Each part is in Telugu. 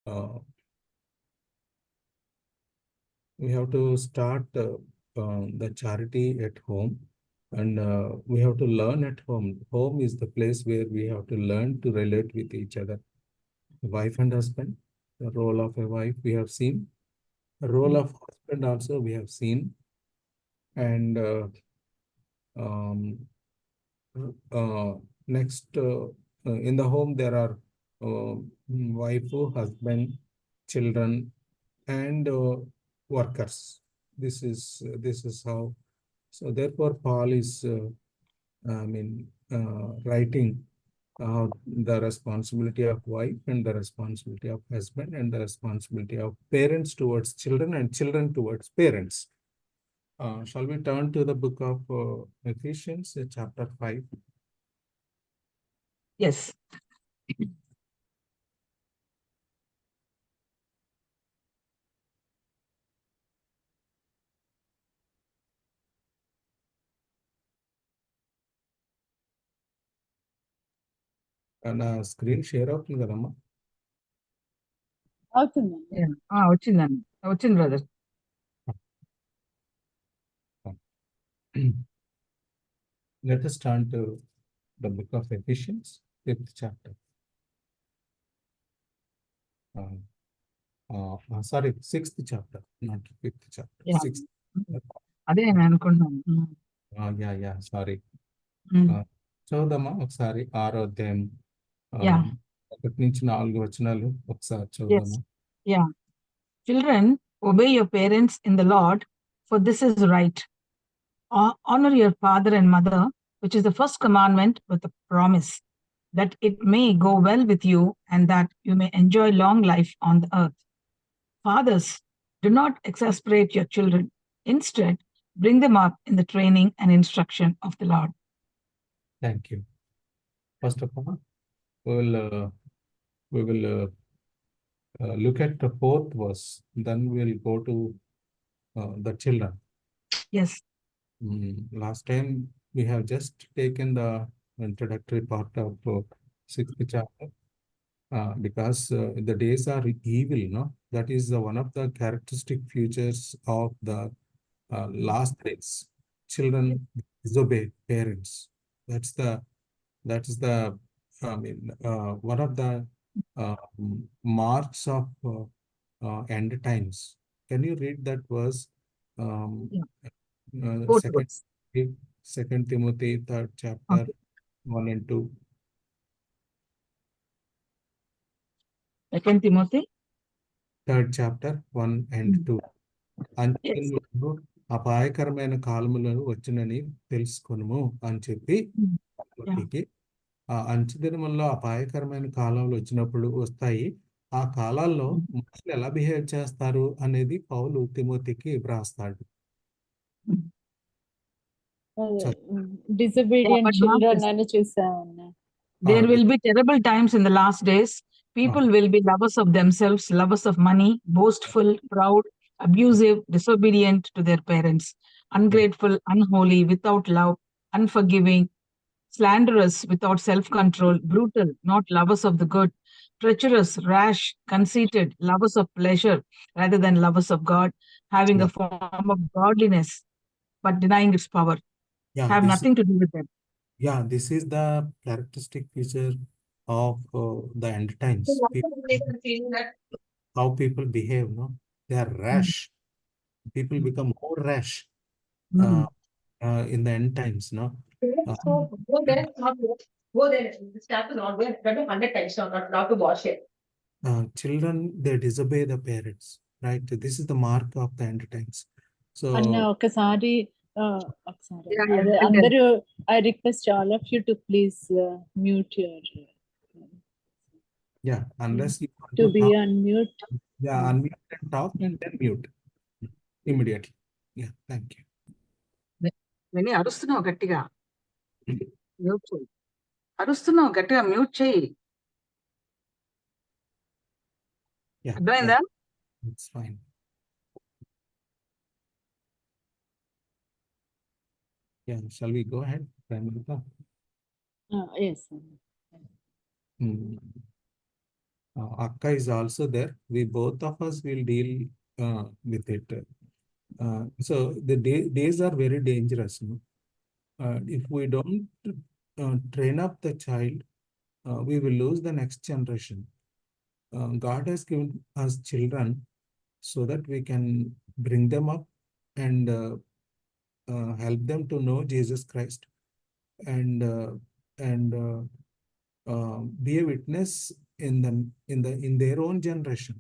uh, we have to start the charity at home, and we have to learn at home. Home is the place where we have to learn to relate with each other. Wife and husband, the role of a wife we have seen, the role of husband also we have seen, and um, uh, next in the home there are wife, husband, children, and workers. This is how. So therefore, Paul is writing the responsibility of wife and the responsibility of husband and the responsibility of parents towards children and children towards parents. Shall we turn to the book of Ephesians, chapter 5? Yes. నా స్క్రీన్ షేర్ అవుతుంది కదమ్మా? అవుతుందండి. వచ్చిందండి, వచ్చింది brother. Let us turn to the book of Ephesians, 5th chapter. Sorry, 6th chapter, not 5th chapter. Yeah. 6th. అదే నేను అనుకుంటున్నాను. సారీ. చదువుదామా ఒకసారి 6వ అధ్యాయం 1 నుంచి 4 వచనాలు ఒకసారి చదువుదామా? Yeah. Children, obey your parents in the Lord, for this is right. Honor your father and mother, which is the first commandment with a promise, that it may go well with you and that you may enjoy long life on the earth. Fathers, do not exasperate your children. Instead, bring them up in the training and instruction of the Lord. Thank you. First of all, we will look at the 4th verse, then we'll go to the children. Yes. Last time we have just taken the introductory part of 6th chapter because the days are evil, no? That is one of the characteristic features of the last days. Children disobey parents. That is the one of the marks of end times. Can you read that verse? Second Timothy, 3rd chapter, 1 and 2. 2 Timothy, 3rd chapter, 1 and 2. అంచెదినములు అపాయకరమైన కాలములను వచ్చునని తెలుసుకొనుము అని చెప్పి ఆ అంచెదినముల్లో అపాయకరమైన కాలాలు వచ్చినప్పుడు వస్తాయి. ఆ కాలాల్లో మనుషులు ఎలా బిహేవ్ చేస్తారు అనేది పౌలు తిమోతికి వ్రాస్తాడు. Disobedient children అని చూసామన్నా. There will be terrible times in the last days. People will be lovers of themselves, lovers of money, boastful, proud, abusive, disobedient to their parents, ungrateful, unholy, without love, unforgiving, slanderous, without self-control, brutal, not lovers of the good, treacherous, rash, conceited, lovers of pleasure rather than lovers of God, having a form of godliness but denying its power. Have nothing to do with them. Yeah, this is the characteristic feature of the end times. How people behave, no? They are rash. People become more rash in the end times, no? Go there, not go. Go there. The staff is not going. 100 times not to wash it. Children, they disobey the parents, right? This is the mark of the end times. So అన్న ఒకసారి అందరూ I request all of you to please mute your unless you want to be talk, unmute. Unmute and talk and then mute immediately. Thank you. విని అరుస్తున్నావు గట్టిగా, అరుస్తున్నావు గట్టిగా, మ్యూట్ చేయి. అర్థమైందా? It's fine. Shall we go ahead, Pramilita? Yes. Akka is also there. We both of us will deal with it. So the days are very dangerous. No? If we don't train up the child, we will lose the next generation. God has given us children so that we can bring them up and help them to know Jesus Christ and be a witness in their own generation.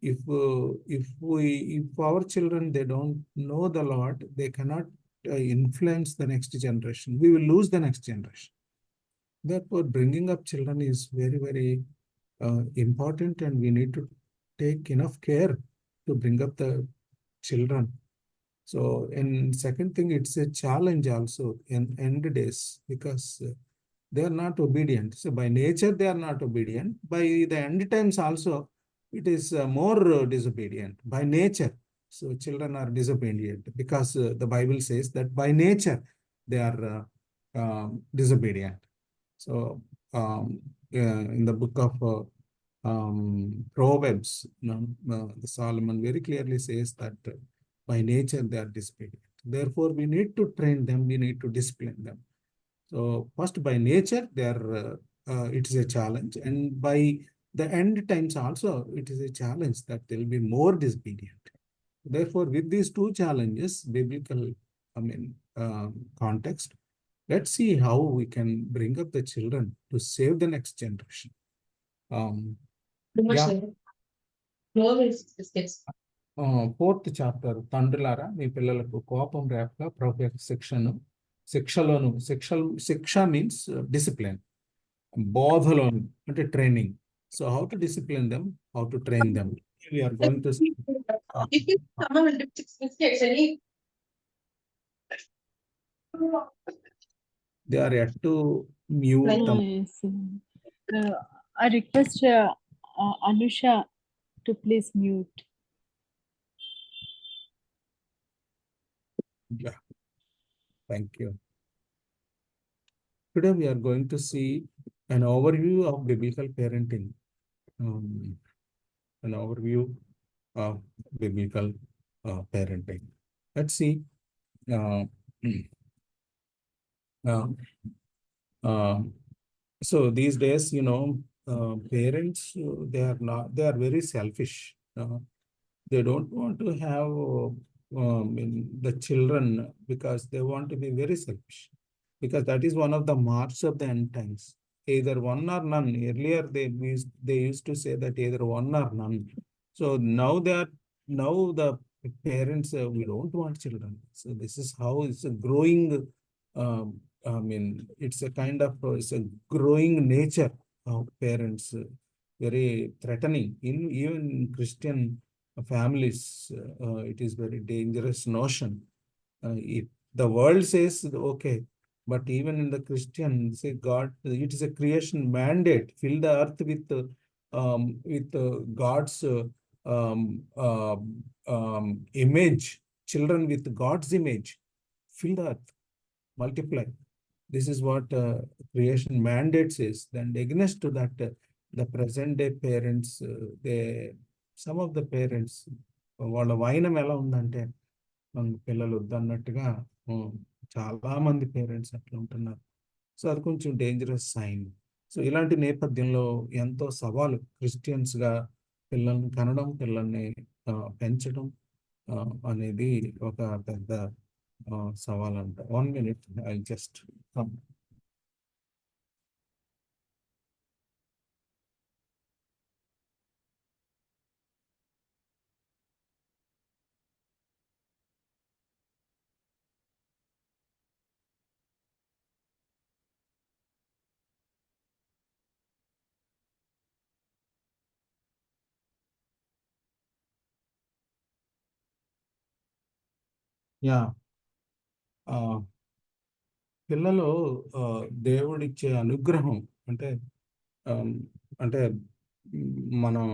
If our children they don't know the Lord, they cannot influence the next generation. We will lose the next generation. Therefore, bringing up children is very, very important, and we need to take enough care to bring up the children. So, and second thing, it's a challenge also in end days because they are not obedient. So, by nature, they are not obedient. By the end times also, it is more disobedient by nature. So, children are disobedient because the Bible says that by nature they are disobedient. So, in the book of Proverbs, the Solomon very clearly says that by nature they are disobedient. Therefore, we need to train them, we need to discipline them. So, first by nature, they are it is a challenge, and by the end times also, it is a challenge that they will be more disobedient. Therefore, with these two challenges, biblical, context, let's see how we can bring up the children to save the next generation. Yeah. Fourth chapter, తండ్రులారా మీ పిల్లలకు కోపం రేపక ప్రభు యొక్క శిక్షలోను శిక్ష మీన్స్ డిసిప్లిన్, బోధలోను అంటే training. So how to discipline them, how to train them, we are going to see. If someone will do 6 mistakes, They are yet to mute them. Yes. I request Anusha to please mute. Yeah. Thank you. Today we are going to see an overview of biblical parenting. An overview of biblical parenting. Let's see. So these days, parents, they are very selfish. They don't want to have the children because they want to be very selfish. Because that is one of the marks of the end times. Either one or none. Earlier they used to say that either one or none. So now the parents, we don't want children. So this is how it's a growing. It's a kind of it's a growing nature of parents, very threatening. Even Christian families, it is very dangerous notion. If the world says okay, but even in the Christian, say God, it is a creation mandate. Fill the earth with God's image. Children with God's image. Fill the earth, multiply. This is what creation mandate says. Then against to that, the present day parents, some of the parents, వాళ్ళ వైనం ఎలా ఉందంటే పిల్లలు వద్దన్నట్టుగా చాలా మంది పేరెంట్స్ అట్లా ఉంటున్నారు. సో అది కొంచెం డేంజరస్ సైన్. సో ఇలాంటి నేపథ్యంలో ఎంతో సవాలు క్రిస్టియన్స్గా పిల్లల్ని కనడం, పిల్లల్ని పెంచడం అనేది ఒక పెద్ద సవాల్ అంట. 1 minute, I'll just come. Yeah. పిల్లలు దేవుడిచ్చే అనుగ్రహం అంటే మనం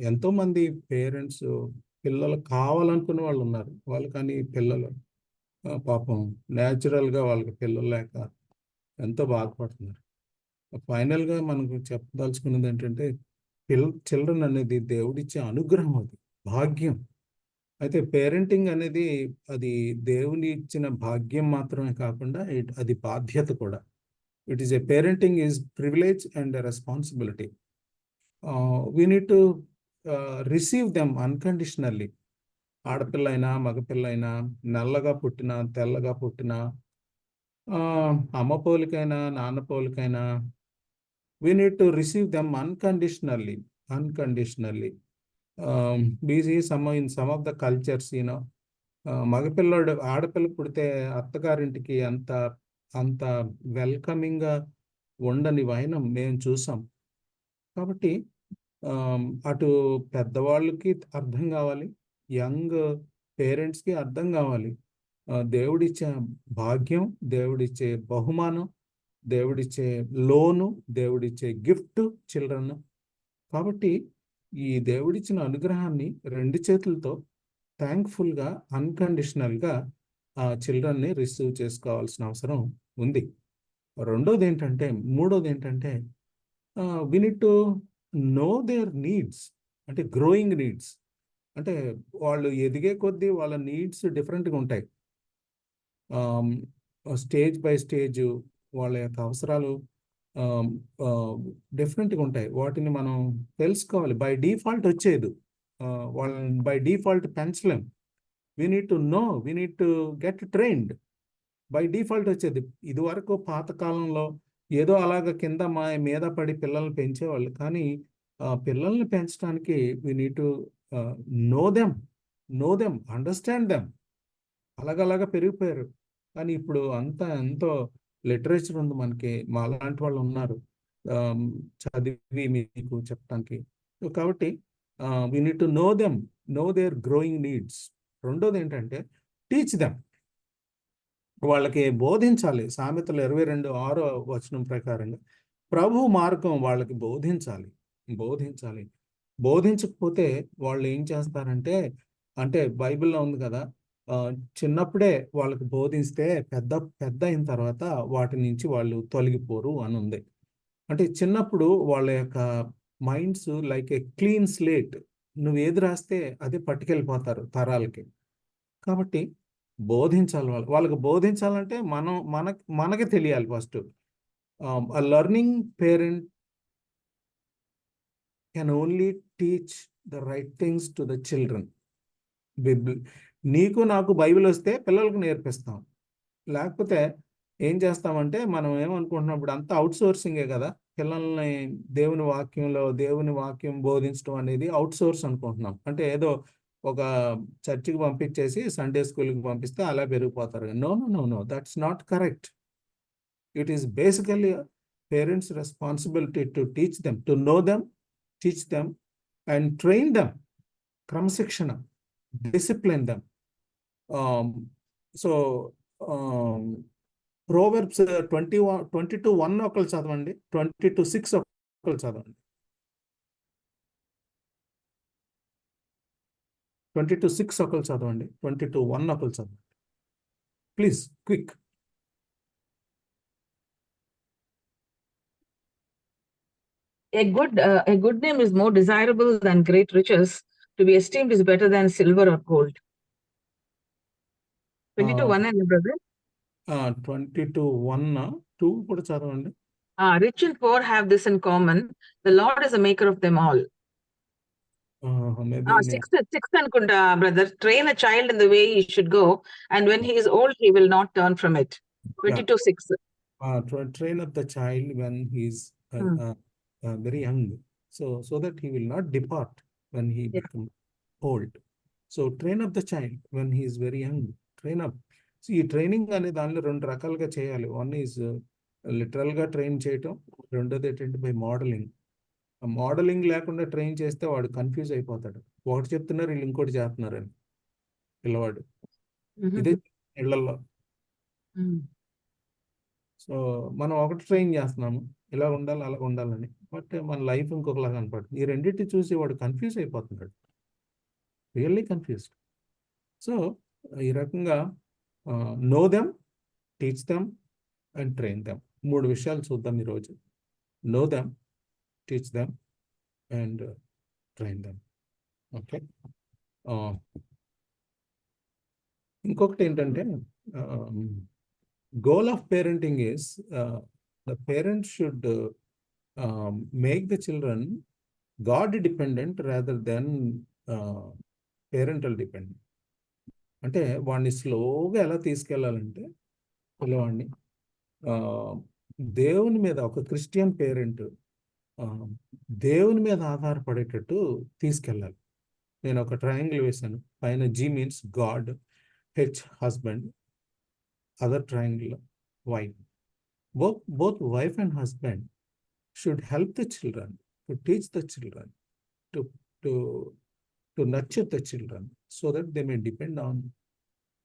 ఎంతో మంది పేరెంట్స్ పిల్లలు కావాలనుకునే వాళ్ళు ఉన్నారు. వాళ్ళు కానీ పిల్లలు పాపం న్యాచురల్గా వాళ్ళకి పిల్లలు లేక ఎంతో బాధపడుతున్నారు. ఫైనల్గా మనకు చెప్పదలుచుకున్నది ఏంటంటే చిల్డ్రన్ అనేది దేవుడిచ్చే అనుగ్రహం, అది భాగ్యం. అయితే పేరెంటింగ్ అనేది అది దేవుని ఇచ్చిన భాగ్యం మాత్రమే కాకుండా అది బాధ్యత కూడా. It is parenting is privilege and responsibility. We need to receive them unconditionally. ఆడపిల్ల అయినా మగపిల్ల అయినా, నల్లగా పుట్టినా తెల్లగా పుట్టినా, అమ్మ పోలికైనా నాన్న పోలికైనా, we need to receive them unconditionally. We see in some of the cultures, మగపిల్లడు ఆడపిల్ల పుడితే అత్తగారింటికి అంత వెల్కమింగ్ గా ఉండని వైనం మేము చూసాం. కాబట్టి అటు పెద్దవాళ్ళకి అర్థం కావాలి, యంగ్ పేరెంట్స్కి అర్థం కావాలి. దేవుడిచ్చే భాగ్యం, దేవుడిచ్చే బహుమానం, దేవుడిచ్చే లోను, దేవుడిచ్చే గిఫ్ట్ చిల్డ్రన్. కాబట్టి ఈ దేవుడిచ్చిన అనుగ్రహాన్ని రెండు చేతులతో థ్యాంక్ఫుల్గా, అన్కండిషనల్గా ఆ చిల్డ్రన్ని రిసీవ్ చేసుకోవాల్సిన అవసరం ఉంది. మూడోది ఏంటంటే we need to know their needs, అంటే గ్రోయింగ్ నీడ్స్. అంటే వాళ్ళు ఎదిగే కొద్దీ వాళ్ళ నీడ్స్ డిఫరెంట్గా ఉంటాయి. స్టేజ్ బై స్టేజ్ వాళ్ళ యొక్క అవసరాలు డిఫరెంట్గా ఉంటాయి. వాటిని మనం తెలుసుకోవాలి. బై డిఫాల్ట్ వచ్చేది వాళ్ళని బై డిఫాల్ట్ పెంచలేం. We need to know, we need to get trained. By default వచ్చేది. ఇదివరకు పాతకాలంలో ఏదో అలాగ కింద మీద పడి పిల్లల్ని పెంచేవాళ్ళు. కానీ పిల్లల్ని పెంచడానికి we need to know them, understand them. అలాగలాగా పెరిగిపోయారు. కానీ ఇప్పుడు ఎంతో లిటరేచర్ ఉంది మనకి, మాలాంటి వాళ్ళు ఉన్నారు చదివి మీకు చెప్పడానికి. కాబట్టి we need to know their growing needs. రెండోది ఏంటంటే టీచ్ దెమ్, వాళ్ళకి బోధించాలి. సామెతలు 22:6 ప్రకారంగా ప్రభు మార్గం వాళ్ళకి బోధించాలి. బోధించకపోతే వాళ్ళు ఏం చేస్తారంటే, అంటే బైబిల్లో ఉంది కదా, చిన్నప్పుడే వాళ్ళకి బోధిస్తే పెద్ద అయిన తర్వాత వాటి నుంచి వాళ్ళు తొలగిపోరు అని ఉంది. అంటే చిన్నప్పుడు వాళ్ళ యొక్క మైండ్స్ లైక్ ఏ క్లీన్ స్లేట్, నువ్వు ఏది రాస్తే అదే పట్టుకెళ్ళిపోతారు తరాలకి. కాబట్టి బోధించాలి. వాళ్ళకి బోధించాలంటే మనకి తెలియాలి first. A learning parent can only teach the right things to the children. నీకు నాకు బైబిల్ వస్తే పిల్లలకు నేర్పిస్తాం. లేకపోతే ఏం చేస్తామంటే, మనం ఏమనుకుంటున్నప్పుడు అంతా అవుట్ సోర్సింగే కదా, పిల్లల్ని దేవుని వాక్యం బోధించడం అనేది అవుట్ సోర్స్ అనుకుంటున్నాం. అంటే ఏదో ఒక చర్చికి పంపించేసి సండే స్కూల్కి పంపిస్తే అలా పెరిగిపోతారు. No, that's not correct. It is basically parents responsibility to teach them, to know them, teach them and train them. క్రమశిక్షణ, discipline them. Proverbs 22:1 ఒకళ్ళు చదవండి, 22:6 ఒకళ్ళు చదవండి. 22:6 ఒకళ్ళు చదవండి, 22:1 ఒకళ్ళు చదవండి. Please quick. A good name is more desirable than great riches. To be esteemed is better than silver or gold. 22:1 and brother. 22:1 2 కూడా చదవండి. Rich and poor have this in common. The Lord is the maker of them all. Maybe 6 అనుకుంటా brother. Train a child in the way he should go, and when he is old, he will not turn from it. 22:6. Train up the child when he is very young, so that he will not depart when he becomes old. So train up the child when he is very young. Train up. So ఈ ట్రైనింగ్ అనే దానిలో 2 రకాలుగా చేయాలి. వన్ ఈజ్ లిటరల్గా ట్రైన్ చేయటం, రెండోది ఏంటంటే బై మోడలింగ్. మోడలింగ్ లేకుండా ట్రైన్ చేస్తే వాడు కన్ఫ్యూజ్ అయిపోతాడు. ఒకటి చెప్తున్నారు, వీళ్ళు ఇంకోటి చేస్తున్నారని పిల్లవాడు. ఇదే ఇళ్లలో. సో మనం ఒకటి ట్రైన్ చేస్తున్నాము, ఇలా ఉండాలి అలా ఉండాలని, బట్ మన లైఫ్ ఇంకొకలా కనపడుతుంది. ఈ రెండింటి చూసి వాడు కన్ఫ్యూజ్ అయిపోతున్నాడు, రియల్లీ కన్ఫ్యూజ్డ్. సో ఈ రకంగా no them, teach them and train them. 3 విషయాలు చూద్దాం ఈరోజు. know them, teach them, and train them. Okay. ఇంకొకటి ఏంటంటే goal of parenting is the parents should make the children God dependent rather than parental dependent. అంటే వాడిని స్లోగా ఎలా తీసుకెళ్ళాలంటే పిల్లవాడిని దేవుని మీద, ఒక క్రిస్టియన్ పేరెంట్ దేవుని మీద ఆధారపడేటట్టు తీసుకెళ్ళాలి. నేను ఒక ట్రయాంగిల్ వేశాను. పైన G means God, H husband, other triangle wife. Both wife and husband should help the children, to teach the children, to nurture the children, so that they may depend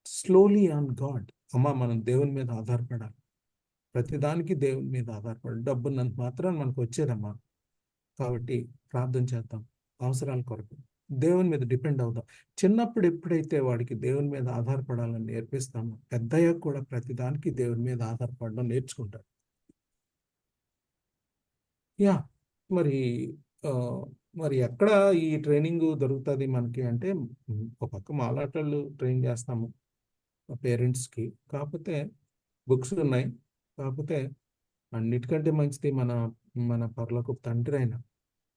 slowly on God. అమ్మ, మనం దేవుని మీద ఆధారపడాలి. ప్రతిదానికి దేవుని మీద ఆధారపడాలి. డబ్బున్నంత మాత్రం మనకు వచ్చేదమ్మా. కాబట్టి ప్రార్థన చేద్దాం, అవసరాల కొరకు దేవుని మీద డిపెండ్ అవుదాం. చిన్నప్పుడు ఎప్పుడైతే వాడికి దేవుని మీద ఆధారపడాలని నేర్పిస్తామో, పెద్దయ్యాక కూడా ప్రతిదానికి దేవుని మీద ఆధారపడడం నేర్చుకుంటాడు. మరి ఎక్కడ ఈ ట్రైనింగ్ దొరుకుతుంది మనకి అంటే, ఒక పక్క మాలాటలు ట్రైన్ చేస్తాము పేరెంట్స్కి. కాకపోతే బుక్స్ ఉన్నాయి. కాకపోతే అన్నిటికంటే మంచిది మన పరలోకపు తండ్రి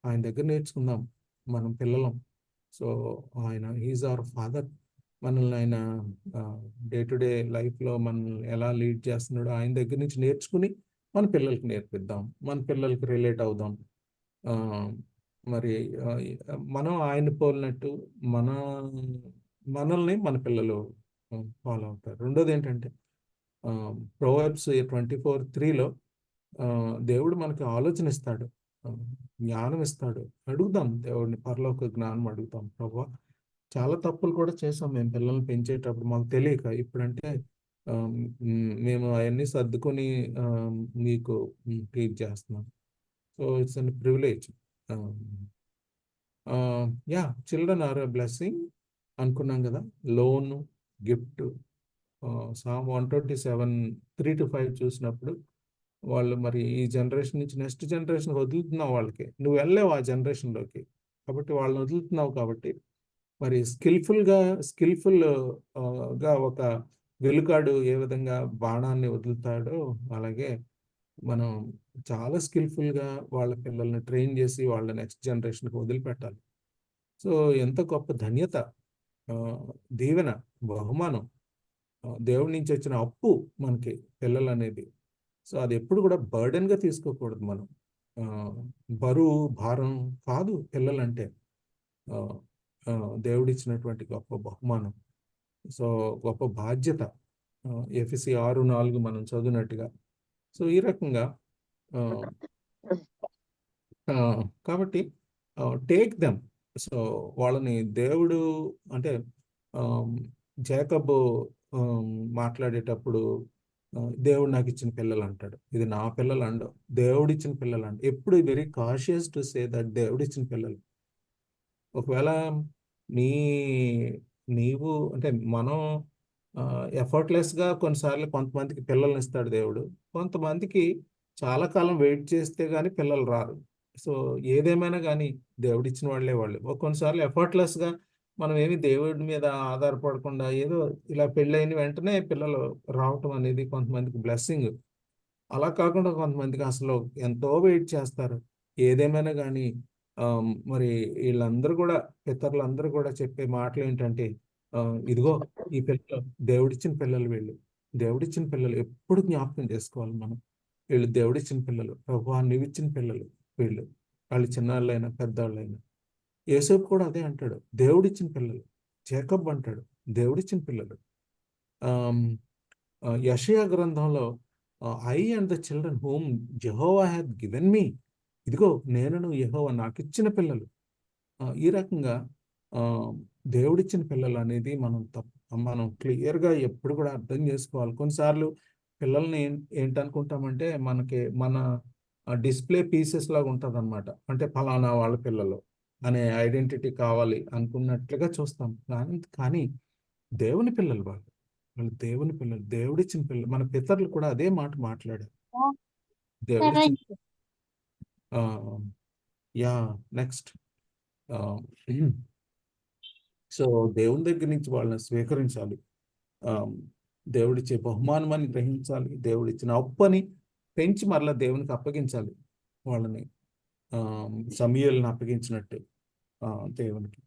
ఆయన దగ్గర నేర్చుకుందాం మనం పిల్లలం. సో ఆయన ఈజ్ అవర్ ఫాదర్. మనల్ని ఆయన డే టు డే లైఫ్లో మనల్ని ఎలా లీడ్ చేస్తున్నాడో ఆయన దగ్గర నుంచి నేర్చుకుని మన పిల్లలకి నేర్పిద్దాం, మన పిల్లలకి రిలేట్ అవుదాం. మరి మనం ఆయన పోలినట్టు మనల్ని మన పిల్లలు ఫాలో అవుతారు. రెండోది ఏంటంటే, ప్రొవర్బ్స్ 24:3లో దేవుడు మనకి ఆలోచన ఇస్తాడు, జ్ఞానం ఇస్తాడు. అడుగుదాం దేవుడిని, పరలోక జ్ఞానం అడుగుతాం. ప్రభువా, చాలా తప్పులు కూడా చేసాం మేము పిల్లల్ని పెంచేటప్పుడు మాకు తెలియక. ఇప్పుడంటే మేము అవన్నీ సర్దుకొని మీకు టీచ్ చేస్తున్నాం. So it's an privilege. Children are a blessing అనుకున్నాం కదా. లోన్, గిఫ్ట్, Psalm 127, 3-5 చూసినప్పుడు వాళ్ళు మరి ఈ జనరేషన్ నుంచి నెక్స్ట్ జనరేషన్ వదులుతున్నావు. వాళ్ళకి నువ్వు వెళ్ళలేవు ఆ జనరేషన్లోకి, కాబట్టి వాళ్ళని వదులుతున్నావు. కాబట్టి మరి స్కిల్ఫుల్గా ఒక వెలుకాడు ఏ విధంగా బాణాన్ని వదులుతాడో, అలాగే మనం చాలా స్కిల్ఫుల్గా వాళ్ళ పిల్లల్ని ట్రైన్ చేసి వాళ్ళ నెక్స్ట్ జనరేషన్కి వదిలిపెట్టాలి. సో ఎంత గొప్ప ధన్యత, దీవెన, బహుమానం, దేవుడి నుంచి వచ్చిన అప్పు మనకి పిల్లలు అనేది. సో అది ఎప్పుడు కూడా బర్డెన్గా తీసుకోకూడదు. మనం బరువు, భారం కాదు పిల్లలంటే. దేవుడిచ్చినటువంటి గొప్ప బహుమానం, సో గొప్ప బాధ్యత. ఎఫెసీ 6:4 మనం చదివినట్టుగా. సో ఈ రకంగా కాబట్టి టేక్ దెమ్. సో వాళ్ళని దేవుడు అంటే జాకబు మాట్లాడేటప్పుడు దేవుడు నాకు ఇచ్చిన పిల్లలు అంటాడు. ఇది నా పిల్లలు అండవు, దేవుడిచ్చిన పిల్లలు అంట. ఎప్పుడు very cautious to say that దేవుడిచ్చిన పిల్లలు. ఒకవేళ నీవు అంటే మనం ఎఫర్ట్లెస్గా కొన్నిసార్లు కొంతమందికి పిల్లల్ని ఇస్తాడు దేవుడు. కొంతమందికి చాలా కాలం వెయిట్ చేస్తే కానీ పిల్లలు రారు. సో ఏదేమైనా కానీ దేవుడిచ్చిన వాళ్ళు. కొన్నిసార్లు ఎఫర్ట్లెస్గా మనం ఏమి దేవుడి మీద ఆధారపడకుండా ఏదో ఇలా పెళ్ళైన వెంటనే పిల్లలు రావటం అనేది కొంతమందికి బ్లెస్సింగ్. అలా కాకుండా కొంతమందికి అసలు ఎంతో వెయిట్ చేస్తారు. ఏదేమైనా కానీ మరి వీళ్ళందరూ కూడా, పితరులందరూ కూడా చెప్పే మాటలు ఏంటంటే, ఇదిగో ఈ పిల్లలు దేవుడిచ్చిన పిల్లలు, దేవుడిచ్చిన పిల్లలు ఎప్పుడు జ్ఞాపకం చేసుకోవాలి మనం. వీళ్ళు దేవుడిచ్చిన పిల్లలు, ప్రభువా నీవిచ్చిన పిల్లలు వీళ్ళు. వాళ్ళు చిన్నాళ్ళైనా పెద్దవాళ్ళైనా. యోసేపు కూడా అదే అంటాడు, దేవుడిచ్చిన పిల్లలు. జాకబ్ అంటాడు దేవుడిచ్చిన పిల్లలు. యెషయా గ్రంథంలో I and the children whom Jehovah hath given me, ఇదిగో నేను యెహోవా నాకు ఇచ్చిన పిల్లలు. ఈ రకంగా దేవుడిచ్చిన పిల్లలు అనేది మనం క్లియర్గా ఎప్పుడు కూడా అర్థం చేసుకోవాలి. కొన్నిసార్లు పిల్లల్ని ఏంటనుకుంటామంటే, మన డిస్ప్లే పీసెస్ లాగా ఉంటుంది అనమాట. అంటే ఫలానా వాళ్ళ పిల్లలు అనే ఐడెంటిటీ కావాలి అనుకున్నట్లుగా చూస్తాం. కానీ దేవుని పిల్లలు వాళ్ళు దేవుని పిల్లలు, దేవుడిచ్చిన పిల్లలు. మన పితరులు కూడా అదే మాట మాట్లాడారు. దేవుడిచ్చిన యా నెక్స్ట్ సో దేవుని దగ్గర నుంచి వాళ్ళని స్వీకరించాలి. దేవుడిచ్చే బహుమానమని గ్రహించాలి. దేవుడిచ్చిన అప్పని పెంచి మరలా దేవునికి అప్పగించాలి. వాళ్ళని సమూయేలుని అప్పగించినట్టు దేవునికి.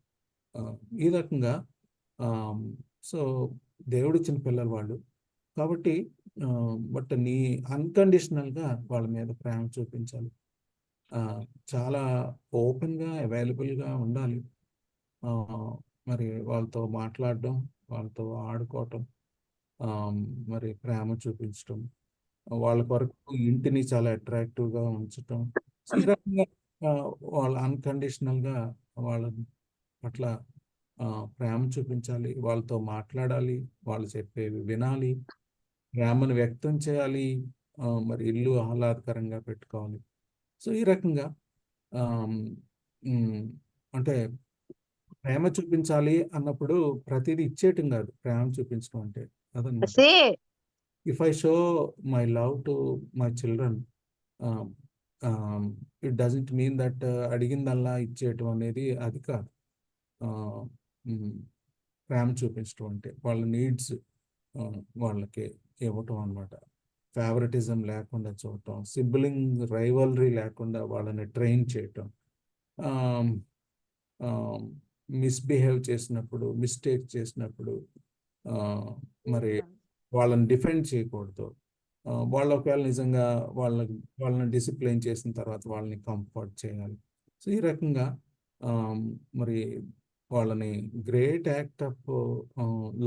ఈ రకంగా సో దేవుడిచ్చిన పిల్లలు వాళ్ళు కాబట్టి బట్ నీ అన్కండిషనల్గా వాళ్ళ మీద ప్రేమ చూపించాలి. చాలా ఓపెన్గా అవైలబుల్గా ఉండాలి. మరి వాళ్ళతో మాట్లాడడం, వాళ్ళతో ఆడుకోవటం, మరి ప్రేమ చూపించటం, వాళ్ళ కొరకు ఇంటిని చాలా అట్రాక్టివ్గా ఉంచటం. ఈ రకంగా వాళ్ళ అన్కండిషనల్గా వాళ్ళ పట్ల ప్రేమ చూపించాలి. వాళ్ళతో మాట్లాడాలి, వాళ్ళు చెప్పేవి వినాలి, ప్రేమను వ్యక్తం చేయాలి, మరి ఇల్లు ఆహ్లాదకరంగా పెట్టుకోవాలి. సో ఈ రకంగా అంటే ప్రేమ చూపించాలి అన్నప్పుడు ప్రతిదీ ఇచ్చేయటం కాదు ప్రేమ చూపించడం అంటే. అదనమాట. If I show my love to my children, it doesn't mean that అడిగిందల్లా ఇచ్చేయటం అనేది అది కాదు. ప్రేమ చూపించడం అంటే వాళ్ళ నీడ్స్ వాళ్ళకి ఇవ్వటం అనమాట. ఫేవరెటిజం లేకుండా చూడటం, సిబ్లింగ్ రైవల్రీ లేకుండా వాళ్ళని ట్రైన్ చేయటం, మిస్బిహేవ్ చేసినప్పుడు, మిస్టేక్ చేసినప్పుడు మరి వాళ్ళని డిఫెండ్ చేయకూడదు. వాళ్ళు ఒకవేళ నిజంగా వాళ్ళని డిసిప్లైన్ చేసిన తర్వాత వాళ్ళని కంఫర్ట్ చేయాలి. సో ఈ రకంగా మరి వాళ్ళని great act of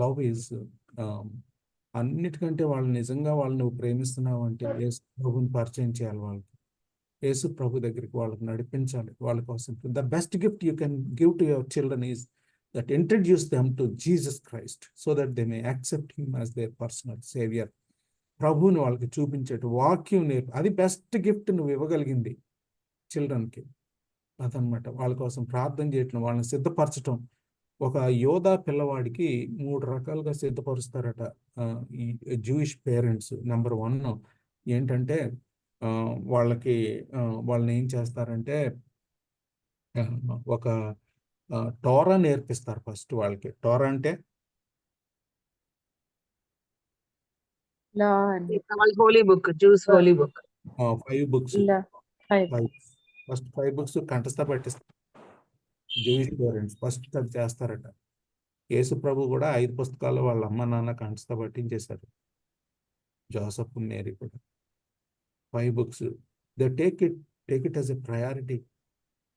love is అన్నిటికంటే వాళ్ళు నిజంగా వాళ్ళని నువ్వు ప్రేమిస్తున్నావు అంటే యేసు ప్రభుని పరిచయం చేయాలి వాళ్ళకి. యేసు ప్రభు దగ్గరికి వాళ్ళకి నడిపించాలి. వాళ్ళ కోసం the best gift you can give to your children is that introduce them to Jesus Christ so that they may accept him as there personal saviour. ప్రభువుని వాళ్ళకి చూపించేట వాక్యం అది బెస్ట్ గిఫ్ట్ నువ్వు ఇవ్వగలిగింది చిల్డ్రన్కి. అదనమాట. వాళ్ళ కోసం ప్రార్థన చేయటం, వాళ్ళని సిద్ధపరచటం. ఒక యోధా పిల్లవాడికి 3 రకాలుగా సిద్ధపరుస్తారట ఈ జూయిష్ పేరెంట్స్. నెంబర్ 1 ఏంటంటే వాళ్ళని ఏం చేస్తారంటే ఒక టోరా నేర్పిస్తారు ఫస్ట్ వాళ్ళకి. టోరా అంటే holy book, Jews holy book. 5 books. First 5 books కంఠస్థ పట్టిస్తారు జూయిష్ పేరెంట్స్. ఫస్ట్ అది చేస్తారట. యేసు ప్రభు కూడా 5 పుస్తకాలు వాళ్ళ అమ్మ నాన్న కంఠస్థ పట్టించేశారు. జోసఫ్ మేరీ కూడా 5 books. They take it as a priority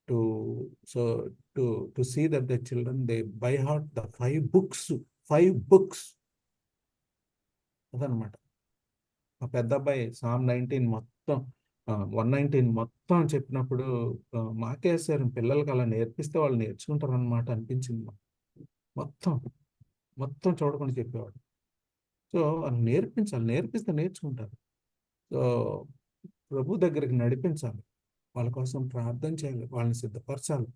to see that the children they by heart the 5 books. అదనమాట. మా పెద్ద అబ్బాయి సామ్ 19 మొత్తం 119 మొత్తం చెప్పినప్పుడు మాకేసారు. పిల్లలకి అలా నేర్పిస్తే వాళ్ళు నేర్చుకుంటారు అనమాట అనిపించింది. మొత్తం చూడకుండా చెప్పేవాడు. సో వాళ్ళు నేర్పిస్తే నేర్చుకుంటారు. సో ప్రభు దగ్గరికి నడిపించాలి, వాళ్ళ కోసం ప్రార్థన చేయాలి, వాళ్ళని సిద్ధపరచాలి,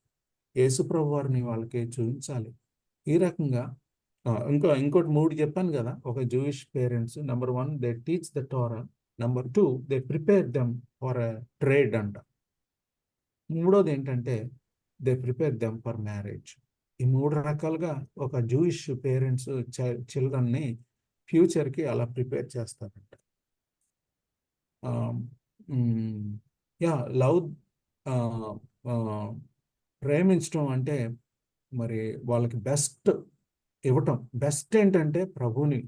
యేసు ప్రభు వారిని వాళ్ళకి చూపించాలి. ఈ రకంగా ఇంకోటి 3 చెప్పాను కదా. ఒక Jewish parents number 1 they teach the Torah, number 2 they prepare them for a trade అంట. 3వది ఏంటంటే they prepare them for marriage. ఈ 3 రకాలుగా ఒక జూయిష్ పేరెంట్స్ చిల్డ్రన్ని ఫ్యూచర్కి అలా ప్రిపేర్ చేస్తారంట. లవ్ ప్రేమించడం అంటే మరి వాళ్ళకి బెస్ట్ ఇవ్వటం. బెస్ట్ ఏంటంటే ప్రభుని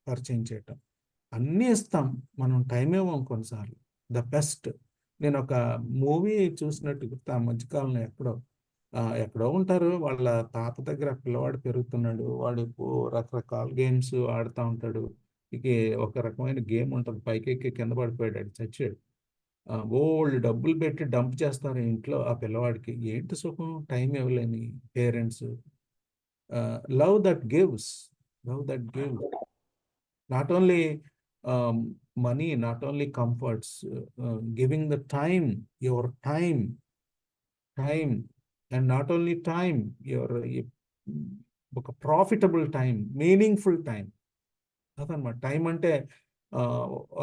పరిచయం చేయటం. అన్నీ ఇస్తాం, మనం టైం ఇవ్వం కొన్నిసార్లు. The best. నేను ఒక మూవీ చూసినట్టు గుర్తు. ఆ మధ్యకాలంలో ఎక్కడో ఉంటారు, వాళ్ళ తాత దగ్గర పిల్లవాడు పెరుగుతున్నాడు. వాడు రకరకాల గేమ్స్ ఆడుతూ ఉంటాడు. ఇక ఒక రకమైన గేమ్ ఉంటుంది, పైకి ఎక్కి కింద పడిపోయాడు, చచ్చాడు. ఓల్డ్ డబ్బులు పెట్టి డంప్ చేస్తారు ఇంట్లో ఆ పిల్లవాడికి. ఏంటి సుఖం, టైం ఇవ్వలేని parents. Love that gives. Not only money, not only comforts, giving the time, your time, and not only time, your ఒక ప్రాఫిటబుల్ టైం, మీనింగ్ఫుల్ టైం. అదనమాట. టైం అంటే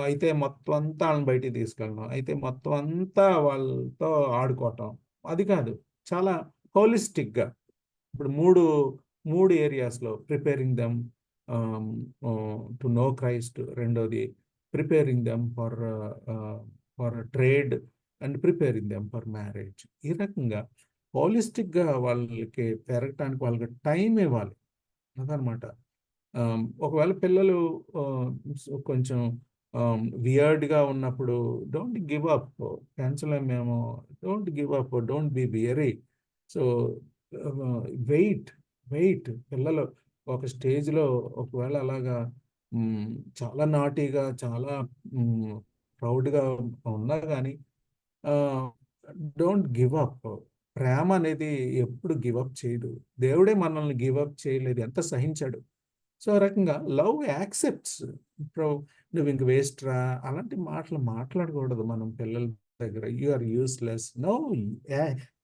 అయితే మొత్తం అంతా వాళ్ళని బయటికి తీసుకెళ్ళడం, అయితే మొత్తం అంతా వాళ్ళతో ఆడుకోవటం, అది కాదు. చాలా హోలిస్టిక్గా ఇప్పుడు మూడు ఏరియాస్లో preparing them to know Christ, రెండోది preparing them for trade and preparing them for marriage. ఈ రకంగా హోలిస్టిక్గా వాళ్ళకి పెరగటానికి వాళ్ళకి టైం ఇవ్వాలి, అదనమాట. ఒకవేళ పిల్లలు కొంచెం వియర్డ్గా ఉన్నప్పుడు డోంట్ గివ్ అప్, పెంచలేమేమో, don't give up, don't be weary. So wait పిల్లలు ఒక స్టేజ్లో ఒకవేళ అలాగా చాలా నాటీగా, చాలా ప్రౌడ్గా ఉన్నా కానీ డోంట్ గివ్ అప్. ప్రేమ అనేది ఎప్పుడు గివ్ అప్ చేయడు. దేవుడే మనల్ని గివ్ అప్ చేయలేదు, ఎంత సహించాడు. సో ఆ రకంగా లవ్ యాక్సెప్ట్స్. ఇప్పుడు నువ్వు ఇంక వేస్ట్ రా అలాంటి మాటలు మాట్లాడకూడదు మనం పిల్లల దగ్గర. You are useless. No,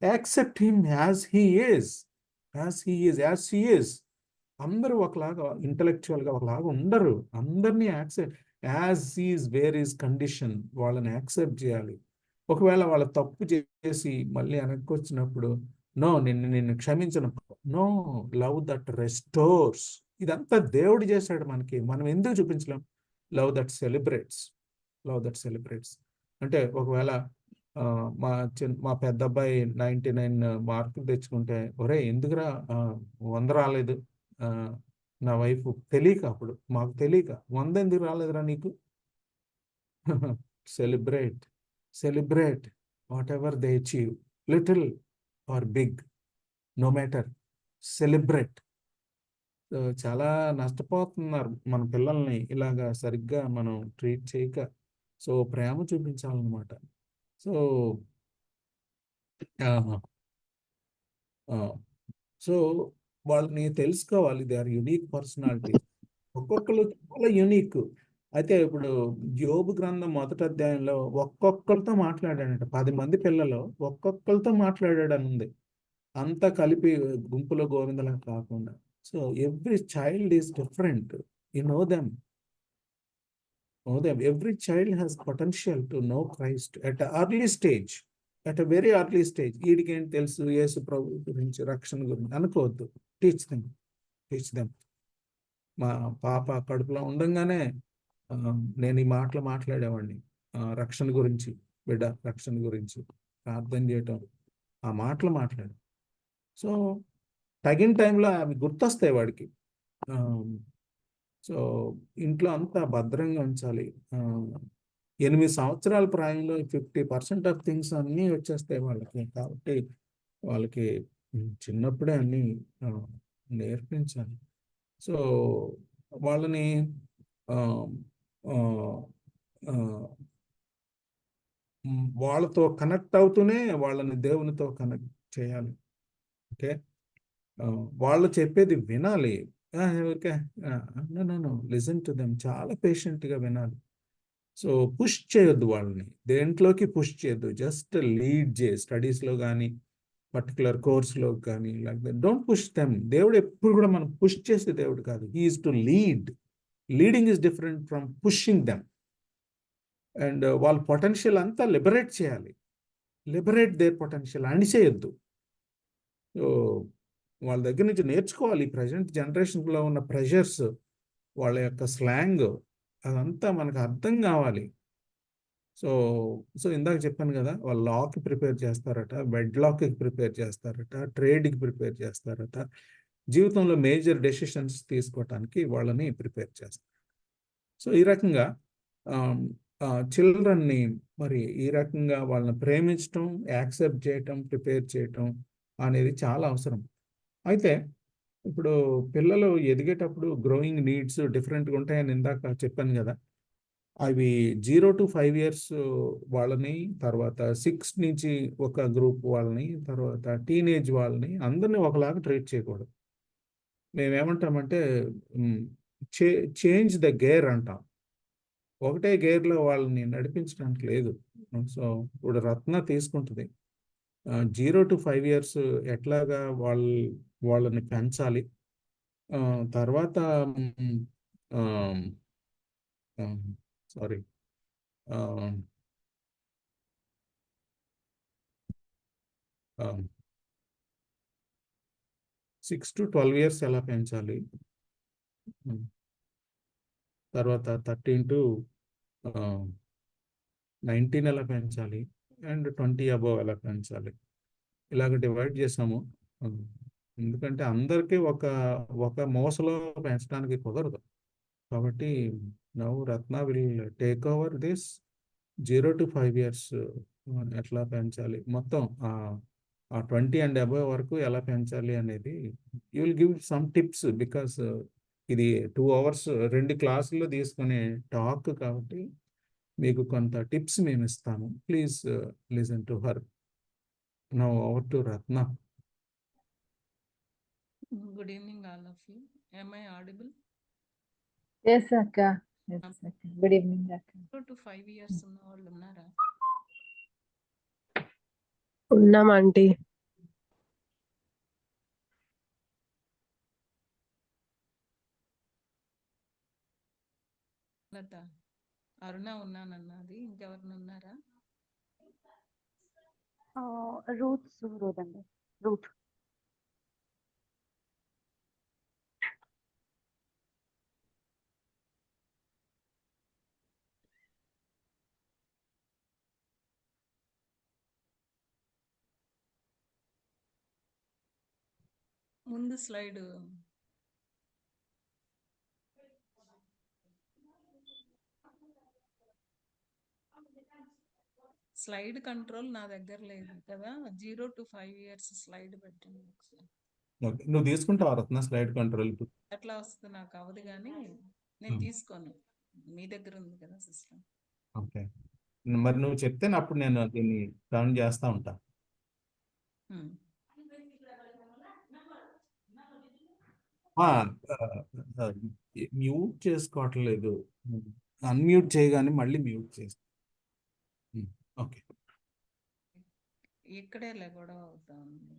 accept him as he is, as he is. అందరూ ఒకలాగా ఇంటలెక్చువల్గా ఒకలాగా ఉండరు. అందరినీ accept, as is where is condition, వాళ్ళని యాక్సెప్ట్ చేయాలి. ఒకవేళ వాళ్ళ తప్పు చేసి మళ్ళీ వెనక్కి వచ్చినప్పుడు నో, నిన్ను క్షమించను. No, love that restores. ఇదంతా దేవుడు చేశాడు మనకి, మనం ఎందుకు చూపించలేం? లవ్ దట్ సెలబ్రేట్స్, అంటే ఒకవేళ మా పెద్ద అబ్బాయి 99 మార్కులు తెచ్చుకుంటే, ఒరే ఎందుకురా 100 రాలేదు, నా వైఫ్ తెలియక, అప్పుడు మాకు తెలియక 100 ఎందుకు రాలేదురా నీకు? Celebrate whatever they achieve, little or big, no matter, celebrate. చాలా నష్టపోతున్నారు మన పిల్లల్ని ఇలాగా సరిగ్గా మనం ట్రీట్ చేయక. సో ప్రేమ చూపించాలన్నమాట. సో సో వాళ్ళని తెలుసుకోవాలి, దే ఆర్ యునీక్ పర్సనాలిటీ. ఒక్కొక్కరు చాలా యునీక్. అయితే ఇప్పుడు యోబు గ్రంథం 1వ అధ్యాయంలో ఒక్కొక్కరితో మాట్లాడాడంట. 10 మంది పిల్లలు ఒక్కొక్కరితో మాట్లాడాడని ఉంది. అంతా కలిపి గుంపులో గోవిందలా కాకుండా. So every child is different. You know them. Every child has potential to know Christ at an early stage, at a very early stage. వీడికి ఏం తెలుసు యేసు ప్రభు గురించి, రక్షణ గురించి అనుకోవద్దు. Teach them. మా పాప కడుపులో ఉండంగానే నేను ఈ మాటలు మాట్లాడేవాడిని, రక్షణ గురించి, బిడ్డ రక్షణ గురించి ప్రార్థన చేయటం, ఆ మాటలు మాట్లాడు. సో తగిన టైంలో అవి గుర్తొస్తాయి వాడికి. సో ఇంట్లో అంతా భద్రంగా ఉంచాలి. 8 సంవత్సరాల ప్రాయంలో 50% ఆఫ్ థింగ్స్ అన్నీ వచ్చేస్తాయి వాళ్ళకి. కాబట్టి వాళ్ళకి చిన్నప్పుడే అన్నీ నేర్పించాలి. సో వాళ్ళని వాళ్ళతో కనెక్ట్ అవుతూనే వాళ్ళని దేవునితో కనెక్ట్ చేయాలి. ఓకే, వాళ్ళు చెప్పేది వినాలి. ఓకే, లిసన్ టు దెమ్, చాలా పేషెంట్గా వినాలి. సో పుష్ చేయొద్దు వాళ్ళని, దేంట్లోకి పుష్ చేయొద్దు. జస్ట్ లీడ్ చేయి, స్టడీస్లో కానీ పర్టికులర్ కోర్స్లో కానీ. Like that don't push them. దేవుడు ఎప్పుడు కూడా మనం పుష్ చేసే దేవుడు కాదు. He is to lead. Leading is different from pushing them. And వాళ్ళ పొటెన్షియల్ అంతా లిబరేట్ చేయాలి. లిబరేట్ దేర్ పొటెన్షియల్, అణిచేయొద్దు. సో వాళ్ళ దగ్గర నుంచి నేర్చుకోవాలి. ఈ ప్రజెంట్ జనరేషన్లో ఉన్న ప్రెషర్స్, వాళ్ళ యొక్క స్లాంగ్, అదంతా మనకు అర్థం కావాలి. సో ఇందాక చెప్పాను కదా, వాళ్ళు లాకి ప్రిపేర్ చేస్తారట, వెడ్లాక్కి ప్రిపేర్ చేస్తారట, ట్రేడ్కి ప్రిపేర్ చేస్తారట. జీవితంలో మేజర్ డెసిషన్స్ తీసుకోవటానికి వాళ్ళని ప్రిపేర్ చేస్తారు. సో ఈ రకంగా చిల్డ్రన్ని మరి ఈ రకంగా వాళ్ళని ప్రేమించటం, యాక్సెప్ట్ చేయటం, ప్రిపేర్ చేయటం అనేది చాలా అవసరం. అయితే ఇప్పుడు పిల్లలు ఎదిగేటప్పుడు గ్రోయింగ్ నీడ్స్ డిఫరెంట్గా ఉంటాయని ఇందాక చెప్పాను కదా. అవి 0 to 5 years వాళ్ళని, తర్వాత 6 నుంచి ఒక గ్రూప్ వాళ్ళని, తర్వాత టీనేజ్ వాళ్ళని, అందరినీ ఒకలాగా ట్రీట్ చేయకూడదు. మేమేమంటామంటే చేంజ్ ద గేర్ అంటాం. ఒకటే గేర్లో వాళ్ళని నడిపించడానికి లేదు. సో ఇప్పుడు రత్న తీసుకుంటుంది 0 to 5 years ఎట్లాగా వాళ్ళని పెంచాలి. తర్వాత సారీ 6 to 12 ఇయర్స్ ఎలా పెంచాలి, తర్వాత 13 to 19 ఎలా పెంచాలి, అండ్ 20 అబోవ్ ఎలా పెంచాలి, ఇలాగ డివైడ్ చేసాము. ఎందుకంటే అందరికీ ఒక మోసలో పెంచడానికి కుదరదు. కాబట్టి now Ratna will take over this 0 to 5 years ఎట్లా పెంచాలి, మొత్తం ఆ 20 అండ్ అబోవ్ వరకు ఎలా పెంచాలి అనేది you will give some tips. Because ఇది 2 hours 2 క్లాసుల్లో తీసుకునే టాక్ కాబట్టి మీకు కొంత టిప్స్ మేము ఇస్తాము. Please listen to her. Now over to Ratna. Good evening, all of you. Am I audible? Yes, Akka. Yes, Akka. Good evening, Akka. 0 to 5 years ఉన్న వాళ్ళు ఉన్నారా? ఉన్నాం ఆంటీ. లత, అరుణ ఉన్నానన్నది, ఇంకెవరిని ఉన్నారా? రూత్ అండి. రూత్. ముందు స్లైడ్ కంట్రోల్ నా దగ్గర లేదు కదా. 0 to 5 years స్లైడ్ పెట్టండి ఒకసారి. నువ్వు తీసుకుంటావా రత్న స్లైడ్ కంట్రోల్? ఎట్లా వస్తుంది నాకు అవదు, కానీ నేను తీసుకోను. మీ దగ్గర ఉంది కదా సిస్టమ్. ఓకే, మరి నువ్వు చెప్తే అప్పుడు నేను దీన్ని టర్న్ చేస్తా ఉంటా. మ్యూట్ చేసుకోవట్లేదు, అన్మ్యూట్ చేయగానే మళ్ళీ మ్యూట్ చేస్తా. ఓకే, ఇక్కడే గొడవ అవుతా ఉంది.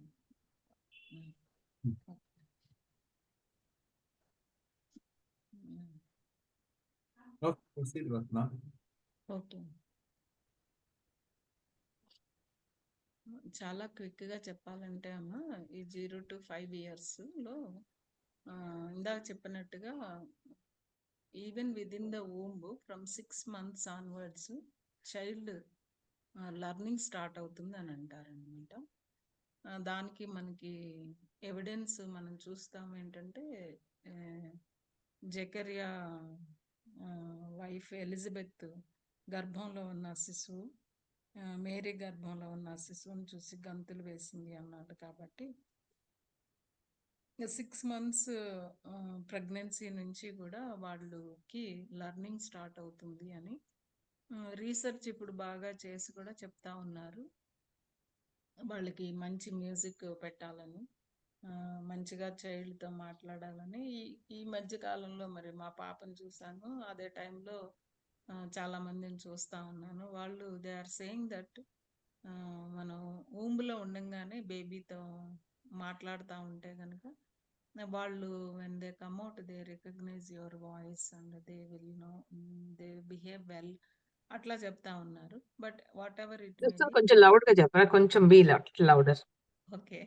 ప్రొసీడ్ రత్న. ఓకే, చాలా క్విక్ గా చెప్పాలంటే అమ్మ, ఈ 0 to 5 years లో ఇందాక చెప్పినట్టుగా even with in the womb from 6 months onwards child learning start అవుతుంది అని అంటారనమాట. దానికి మనకి ఎవిడెన్స్ మనం చూస్తాం ఏంటంటే, జకరియా వైఫ్ ఎలిజబెత్ గర్భంలో ఉన్న శిశువు మేరీ గర్భంలో ఉన్న శిశువుని చూసి గంతులు వేసింది అన్నాడు. కాబట్టి 6 months ప్రెగ్నెన్సీ నుంచి కూడా వాళ్ళకి లర్నింగ్ స్టార్ట్ అవుతుంది అని రీసెర్చ్ ఇప్పుడు బాగా చేసి కూడా చెప్తా ఉన్నారు. వాళ్ళకి మంచి మ్యూజిక్ పెట్టాలని, మంచిగా చైల్డ్తో మాట్లాడాలని. ఈ మధ్య కాలంలో మరి మా పాపను చూసాను, అదే టైంలో చాలా మందిని చూస్తూ ఉన్నాను. వాళ్ళు దే ఆర్ సేయింగ్ దట్ మనం ఊంబులో ఉండంగానే బేబీతో మాట్లాడుతూ ఉంటే కనుక వాళ్ళు when they come out they recognize your voice and they will know, they behave well అట్లా చెప్తా ఉన్నారు. But whatever it may be. కొంచెం లౌడ్ గా చెప్పరా, కొంచెం be louder. Okay,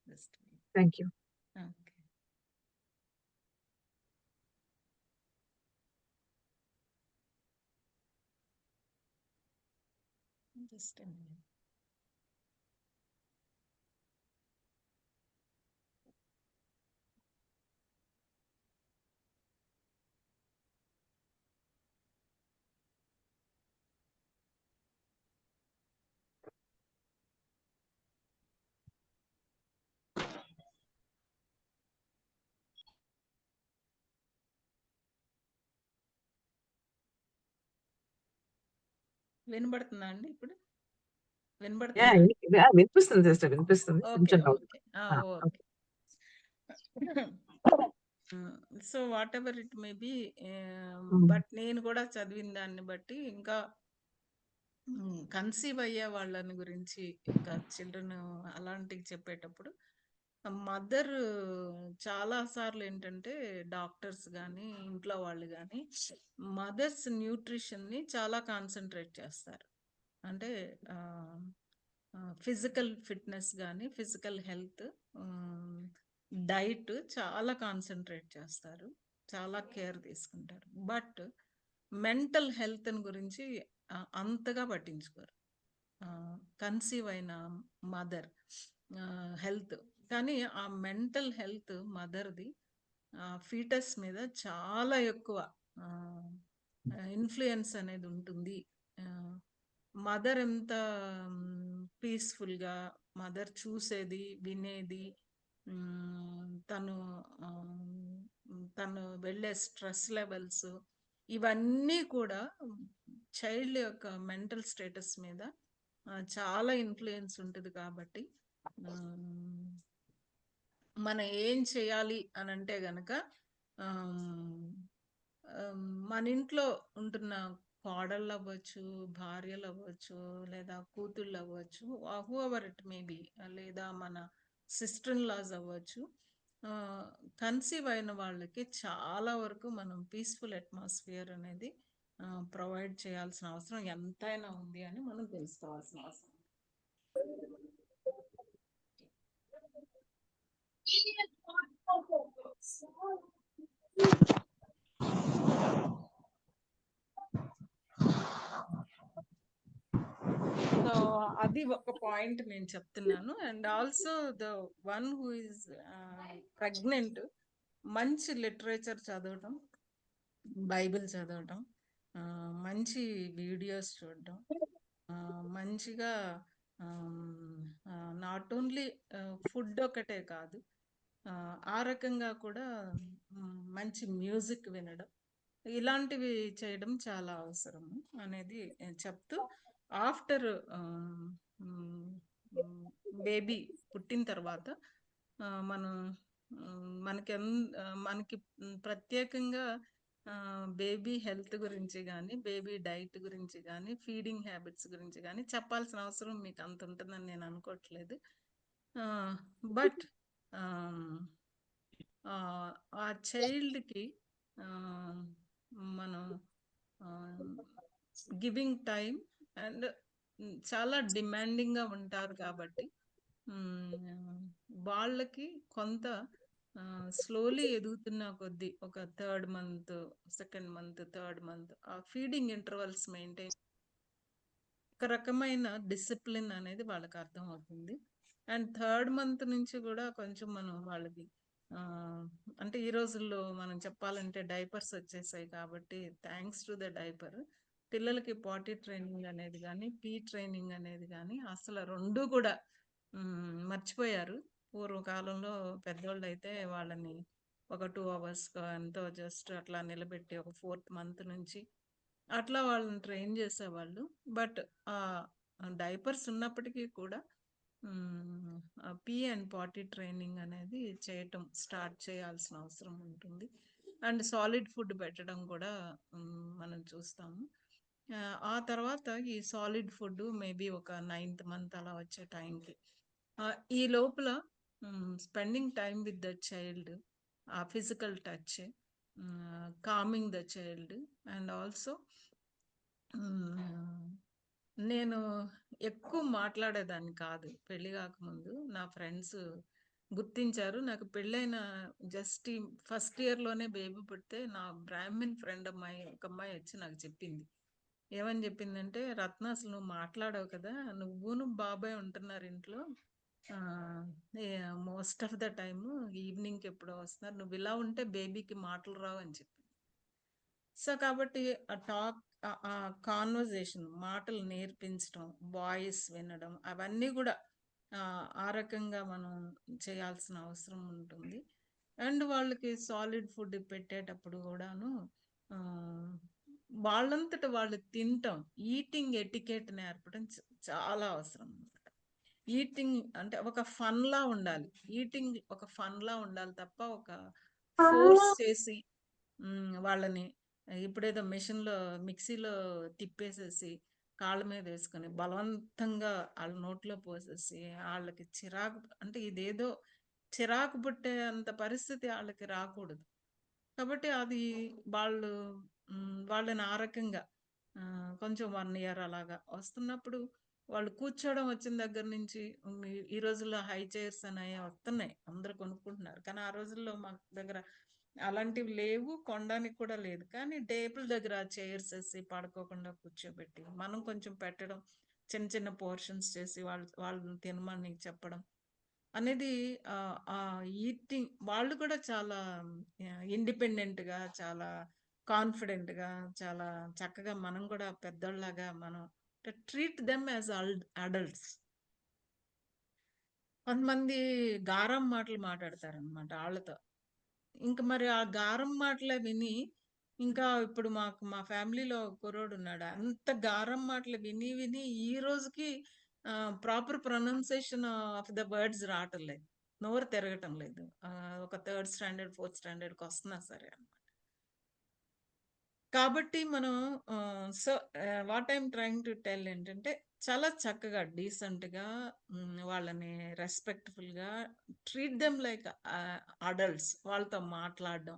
just thank you. Okay. Just a minute. వినబడుతుందా అండి ఇప్పుడు? వినబడుతుందా? వినిపిస్తుంది సిస్టర్, వినిపిస్తుంది. ఓకే, కొంచెం loud. Okay, okay. So what ever it may B, but నేను కూడా చదివిన దాన్ని బట్టి ఇంకా కన్సీవ్ అయ్యే వాళ్ళని గురించి, ఇంకా చిల్డ్రన్ అలాంటివి చెప్పేటప్పుడు మదర్ చాలా సార్లు ఏంటంటే డాక్టర్స్ కానీ ఇంట్లో వాళ్ళు కానీ మదర్స్ న్యూట్రిషన్ని చాలా కాన్సన్ట్రేట్ చేస్తారు. అంటే ఫిజికల్ ఫిట్నెస్ కానీ ఫిజికల్ హెల్త్, డైట్ చాలా కాన్సన్ట్రేట్ చేస్తారు, చాలా కేర్ తీసుకుంటారు. బట్ మెంటల్ హెల్త్ గురించి అంతగా పట్టించుకోరు. కన్సీవ్ అయిన మదర్ హెల్త్, కానీ ఆ మెంటల్ హెల్త్ మదర్ది ఫీటస్ మీద చాలా ఎక్కువ ఇన్ఫ్లుయెన్స్ అనేది ఉంటుంది. మదర్ ఎంత పీస్ఫుల్గా మదర్ చూసేది వినేది, తను తను వెళ్ళే స్ట్రెస్ లెవెల్స్, ఇవన్నీ కూడా చైల్డ్ యొక్క మెంటల్ స్టేటస్ మీద చాలా ఇన్ఫ్లుయెన్స్ ఉంటుంది. కాబట్టి మనం ఏం చేయాలి అని అంటే గనక మన ఇంట్లో ఉంటున్న కోడళ్ళు అవ్వచ్చు, భార్యలు అవ్వచ్చు, లేదా కూతుళ్ళు అవ్వచ్చు, హూ ఎవర్ ఇట్ మేబీ, లేదా మన సిస్టర్ ఇన్ లాస్ అవ్వచ్చు, కన్సీవ్ అయిన వాళ్ళకి చాలా వరకు మనం పీస్ఫుల్ అట్మాస్ఫియర్ అనేది ప్రొవైడ్ చేయాల్సిన అవసరం ఎంతైనా ఉంది అని మనం తెలుసుకోవాల్సిన అవసరం. సో అది ఒక పాయింట్ నేను చెప్తున్నాను. And also the one who is pregnant మంచి లిటరేచర్ చదవటం, బైబిల్ చదవటం, మంచి వీడియోస్ చూడటం, మంచిగా నాట్ ఓన్లీ ఫుడ్ ఒకటే కాదు, ఆ రకంగా కూడా మంచి మ్యూజిక్ వినడం, ఇలాంటివి చేయడం చాలా అవసరం అనేది చెప్తూ, ఆఫ్టర్ బేబీ పుట్టిన తర్వాత మనం మనకి ప్రత్యేకంగా బేబీ హెల్త్ గురించి కానీ బేబీ డైట్ గురించి కానీ ఫీడింగ్ హ్యాబిట్స్ గురించి కానీ చెప్పాల్సిన అవసరం మీకు అంత ఉంటుందని నేను అనుకోవట్లేదు. బట్ ఆ చైల్డ్కి మనం గివింగ్ టైం అండ్ చాలా డిమాండింగ్గా ఉంటారు కాబట్టి వాళ్ళకి కొంత స్లోలీ ఎదుగుతున్న కొద్దీ ఒక 3rd month, 2nd month, 3rd month ఆ ఫీడింగ్ ఇంటర్వల్స్ మెయింటైన్, ఒక రకమైన డిసిప్లిన్ అనేది వాళ్ళకి అర్థం అవుతుంది. అండ్ 3rd month నుంచి కూడా కొంచెం మనం వాళ్ళకి అంటే ఈ రోజుల్లో మనం చెప్పాలంటే డైపర్స్ వచ్చేసాయి కాబట్టి థ్యాంక్స్ టు ద డైపర్ పిల్లలకి పాటీ ట్రైనింగ్ అనేది కానీ పీ ట్రైనింగ్ అనేది కానీ అసలు 2 కూడా మర్చిపోయారు. పూర్వకాలంలో పెద్దోళ్ళు అయితే వాళ్ళని ఒక 2 hours ఎంతో జస్ట్ అట్లా నిలబెట్టి ఒక 4th month నుంచి అట్లా వాళ్ళని ట్రైన్ చేసేవాళ్ళు. బట్ డైపర్స్ ఉన్నప్పటికీ కూడా పీ అండ్ పాటీ ట్రైనింగ్ అనేది చేయటం స్టార్ట్ చేయాల్సిన అవసరం ఉంటుంది. అండ్ సాలిడ్ ఫుడ్ పెట్టడం కూడా మనం చూస్తాము. ఆ తర్వాత ఈ సాలిడ్ ఫుడ్ మేబీ ఒక 9th month అలా వచ్చే టైంకి ఈ లోపల spending time with the child, ఆ physical touch, coming the child. And also నేను ఎక్కువ మాట్లాడేదాన్ని కాదు పెళ్లి కాకముందు. నా ఫ్రెండ్స్ గుర్తించారు. నాకు పెళ్ళైన జస్ట్ ఫస్ట్ ఇయర్లోనే బేబీ పుడితే నా బ్రాహ్మిన్ ఫ్రెండ్ ఒక అమ్మాయి వచ్చి నాకు చెప్పింది. ఏమని చెప్పిందంటే, రత్న అసలు నువ్వు మాట్లాడవు కదా, నువ్వును బాబాయ్ ఉంటున్నారు ఇంట్లో, మోస్ట్ ఆఫ్ ద టైమ్ ఈవినింగ్కి ఎప్పుడో వస్తున్నారు, నువ్వు ఇలా ఉంటే బేబీకి మాటలు రావు అని చెప్పింది. సో కాబట్టి ఆ టాక్, ఆ కాన్వర్జేషన్, మాటలు నేర్పించడం, వాయిస్ వినడం, అవన్నీ కూడా ఆ రకంగా మనం చేయాల్సిన అవసరం ఉంటుంది. అండ్ వాళ్ళకి సాలిడ్ ఫుడ్ పెట్టేటప్పుడు కూడాను వాళ్ళంతట వాళ్ళు తింటాం, ఈటింగ్ ఎటికెట్ నేర్పడం చాలా అవసరం అనమాట. ఈటింగ్ అంటే ఒక ఫన్లా ఉండాలి, ఈటింగ్ ఒక ఫన్లా ఉండాలి తప్ప ఒక ఫోర్స్ చేసి వాళ్ళని ఇప్పుడేదో మిక్సీలో తిప్పేసేసి కాళ్ళ మీద వేసుకొని బలవంతంగా వాళ్ళ నోట్లో పోసేసి వాళ్ళకి చిరాకు, అంటే ఇదేదో చిరాకు పుట్టే అంత పరిస్థితి వాళ్ళకి రాకూడదు. కాబట్టి అది వాళ్ళు వాళ్ళని ఆ రకంగా కొంచెం 1 ఇయర్ అలాగా వస్తున్నప్పుడు వాళ్ళు కూర్చోవడం వచ్చిన దగ్గర నుంచి ఈ రోజుల్లో హై చైర్స్ అనేవి వస్తున్నాయి. అందరూ కొనుక్కుంటున్నారు. కానీ ఆ రోజుల్లో మా దగ్గర అలాంటివి లేవు. కొనడానికి కూడా లేదు. కానీ టేబుల్ దగ్గర చైర్స్ ఏసి పడుకోకుండా కూర్చోబెట్టి, మనం కొంచెం పెట్టడం, చిన్న చిన్న పోర్షన్స్ చేసి వాళ్ళని తినమని చెప్పడం అనేది ఈటింగ్ వాళ్ళు కూడా చాలా ఇండిపెండెంట్‌గా, చాలా కాన్ఫిడెంట్‌గా, చాలా చక్కగా మనం కూడా పెద్దోళ్ళలాగా మనం ట్రీట్ దెమ్ యాజ్ అడల్ట్స్. కొంతమంది గారం మాటలు మాట్లాడతారనమాట ఆళ్ళతో. ఇంక మరి ఆ గారం మాటలే విని, ఇంకా ఇప్పుడు మా ఫ్యామిలీలో కుర్రోడున్నాడు. అంత గారం మాటలు విని, విని ఈ రోజుకి proper pronunciation of the words రావటం లేదు. నోరు తిరగటం లేదు. ఒక థర్డ్ స్టాండర్డ్, ఫోర్త్ స్టాండర్డ్‌కొస్తున్నా సరే అన్నమాట. కాబట్టి మనం what I'm trying to tell ఏంటంటే, చాలా చక్కగా డీసెంట్‌గా వాళ్ళని రెస్పెక్ట్‌ఫుల్‌గా ట్రీట్ దెమ్ లైక్ అడల్ట్స్. వాళ్ళతో మాట్లాడడం.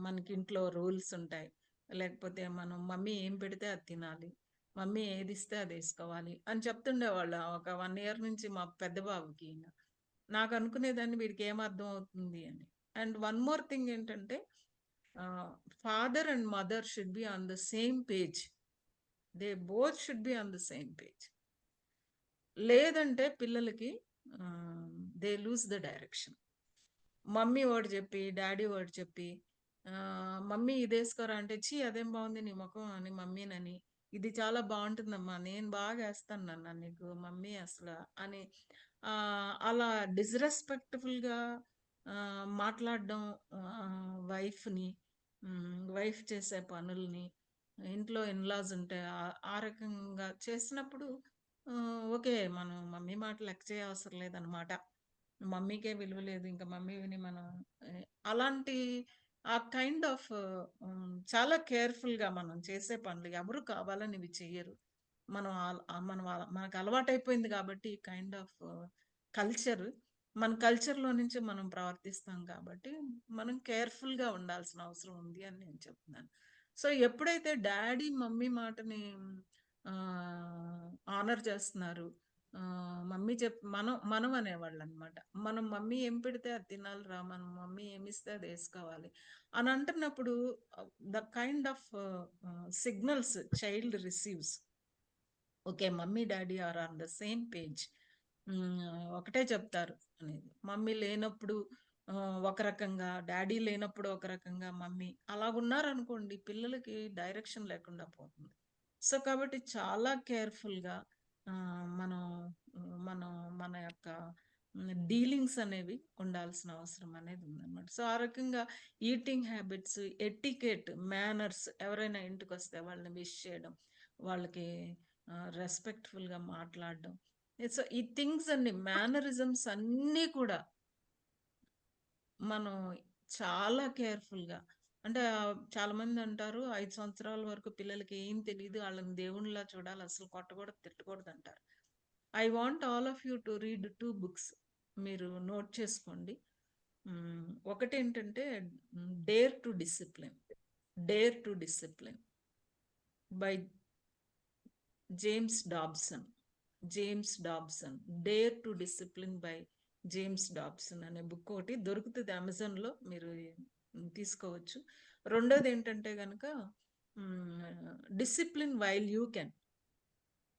మనకి ఇంట్లో రూల్స్ ఉంటాయి. లేకపోతే మనం మమ్మీ ఏం పెడితే అది తినాలి. మమ్మీ ఏదిస్తే అది ఏసుకోవాలి అని చెప్తుండేవాళ్ళు. ఒక 1 ఇయర్ నుంచి మా పెద్ద బాబుకి. నాకు అనుకునేదాన్ని వీడికి ఏం అర్థం అవుతుంది అని. అండ్ వన్ మోర్ థింగ్ ఏంటంటే father and mother should be on the same page. They both should be on the same page. లేదంటే పిల్లలకి they lose the direction. Mummy ఒకటి చెప్పి, డాడీ ఒకటి చెప్పి, మమ్మీ ఇదేసుకోరా అంటే, ఛీ అదేం బాగుంది నీ ముఖం అని మమ్మీనని, ఇది చాలా బాగుంటుందమ్మా, నేను బాగా వేస్తాను నాన్న నీకు మమ్మీ అసలు అని అలా డిస్రెస్పెక్ట్ఫుల్గా మాట్లాడడం వైఫ్ని, వైఫ్ చేసే పనుల్ని, ఇంట్లో ఇన్లాస్ ఉంటే ఆ రకంగా చేసినప్పుడు ఓకే, మనం మమ్మీ మాట లెక్క చేయవసరం లేదనమాట. మమ్మీకే విలువ లేదు. ఇంకా మమ్మీ విని మనం అలాంటి ఆ కైండ్ ఆఫ్ చాలా కేర్‌ఫుల్‌గా మనం చేసే పనులు ఎవరు కావాలని ఇవి చెయ్యరు. మనం మనకు అలవాటైపోయింది కాబట్టి ఈ కైండ్ ఆఫ్ కల్చర్ మన కల్చర్‌లో నుంచి మనం ప్రవర్తిస్తాం కాబట్టి మనం కేర్‌ఫుల్‌గా ఉండాల్సిన అవసరం ఉంది అని నేను చెప్తున్నాను. సో, ఎప్పుడైతే డ్యాడీ, మమ్మీ మాటని ఆనర్ చేస్తున్నారు. మమ్మీ మనం అనేవాళ్ళనమాట. మనం మమ్మీ ఏం పెడితే అది తినాలిరా, మనం మమ్మీ ఏమిస్తే అది ఏసుకోవాలి అని అంటున్నప్పుడు the kind of signals child receives. Okay, mummy, daddy are on the same page. ఒకటే చెప్తారు అనేది. మమ్మీ లేనప్పుడు ఒక రకంగా, డాడీ లేనప్పుడు ఒక రకంగా మమ్మీ అలాగున్నారనుకోండి, పిల్లలకి డైరెక్షన్ లేకుండా పోతుంది. సో, కాబట్టి చాలా కేర్‌ఫుల్‌గా మనం మనం మన యొక్క డీలింగ్స్ అనేవి ఉండాల్సిన అవసరం అనేది ఉందన్నమాట. సో, ఆ రకంగా ఈటింగ్ హ్యాబిట్స్, ఎటికెట్, మేనర్స్ ఎవరైనా ఇంటికొస్తే వాళ్ళని విష్ చేయడం, వాళ్ళకి రెస్పెక్ట్‌ఫుల్‌గా మాట్లాడడం. సో, ఈ థింగ్స్ అన్ని మేనరిజమ్స్ అన్నీ కూడా మనం చాలా కేర్‌ఫుల్‌గా అంటే చాలామంది అంటారు 5 సంవత్సరాల వరకు పిల్లలకి ఏం తెలీదు. ఆళ్ళని దేవుడిలా చూడాలి. అసలు కొట్టకూడదు, తిట్టకూడదంటారు. I want all of you to read 2 books. మీరు నోట్ చేసుకోండి. ఒకటేంటంటే 'dare to discipline'. 'Dare to discipline' by James Dobson. 'Dare to discipline' by James Dobson అనే బుక్ ఒకటి దొరుకుతుంది అమెజాన్‌లో. మీరు తీసుకోవచ్చు. రెండోదేంటంటే గనక 'discipline while you can'.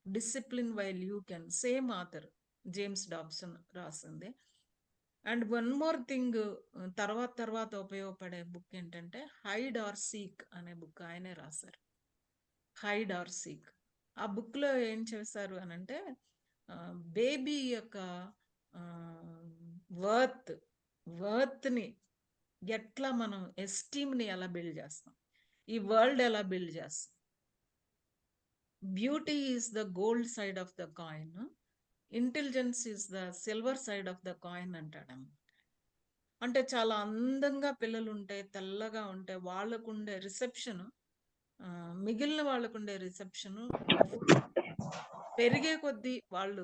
'Discipline while you can' same author James Dobson రాసింది. అండ్ వన్ మోర్ థింగ్ తర్వాత ఉపయోగపడే బుక్ ఏంటంటే 'హైడ్ ఆర్ సీక్' అనే బుక్ ఆయనే రాశారు. 'హైడ్ ఆర్ సీక్' ఆ బుక్‌లో ఏం చేశారు అనంటే బేబీ యొక్క వర్త్‌ని ఎట్లా మనం ఎస్టీమ్‌ని ఎలా బిల్డ్ చేస్తాం, ఈ వరల్డ్ ఎలా బిల్డ్ చేస్తాం. Beauty is the gold side of the coin, intelligence is the silver side of the coin అంటాడన్నమాట. అంటే చాలా అందంగా పిల్లలుంటే, తెల్లగా ఉంటే వాళ్ళకుండే రిసెప్షన్ మిగిలిన వాళ్ళకుండే రిసెప్షన్ పెరిగే కొద్దీ వాళ్ళు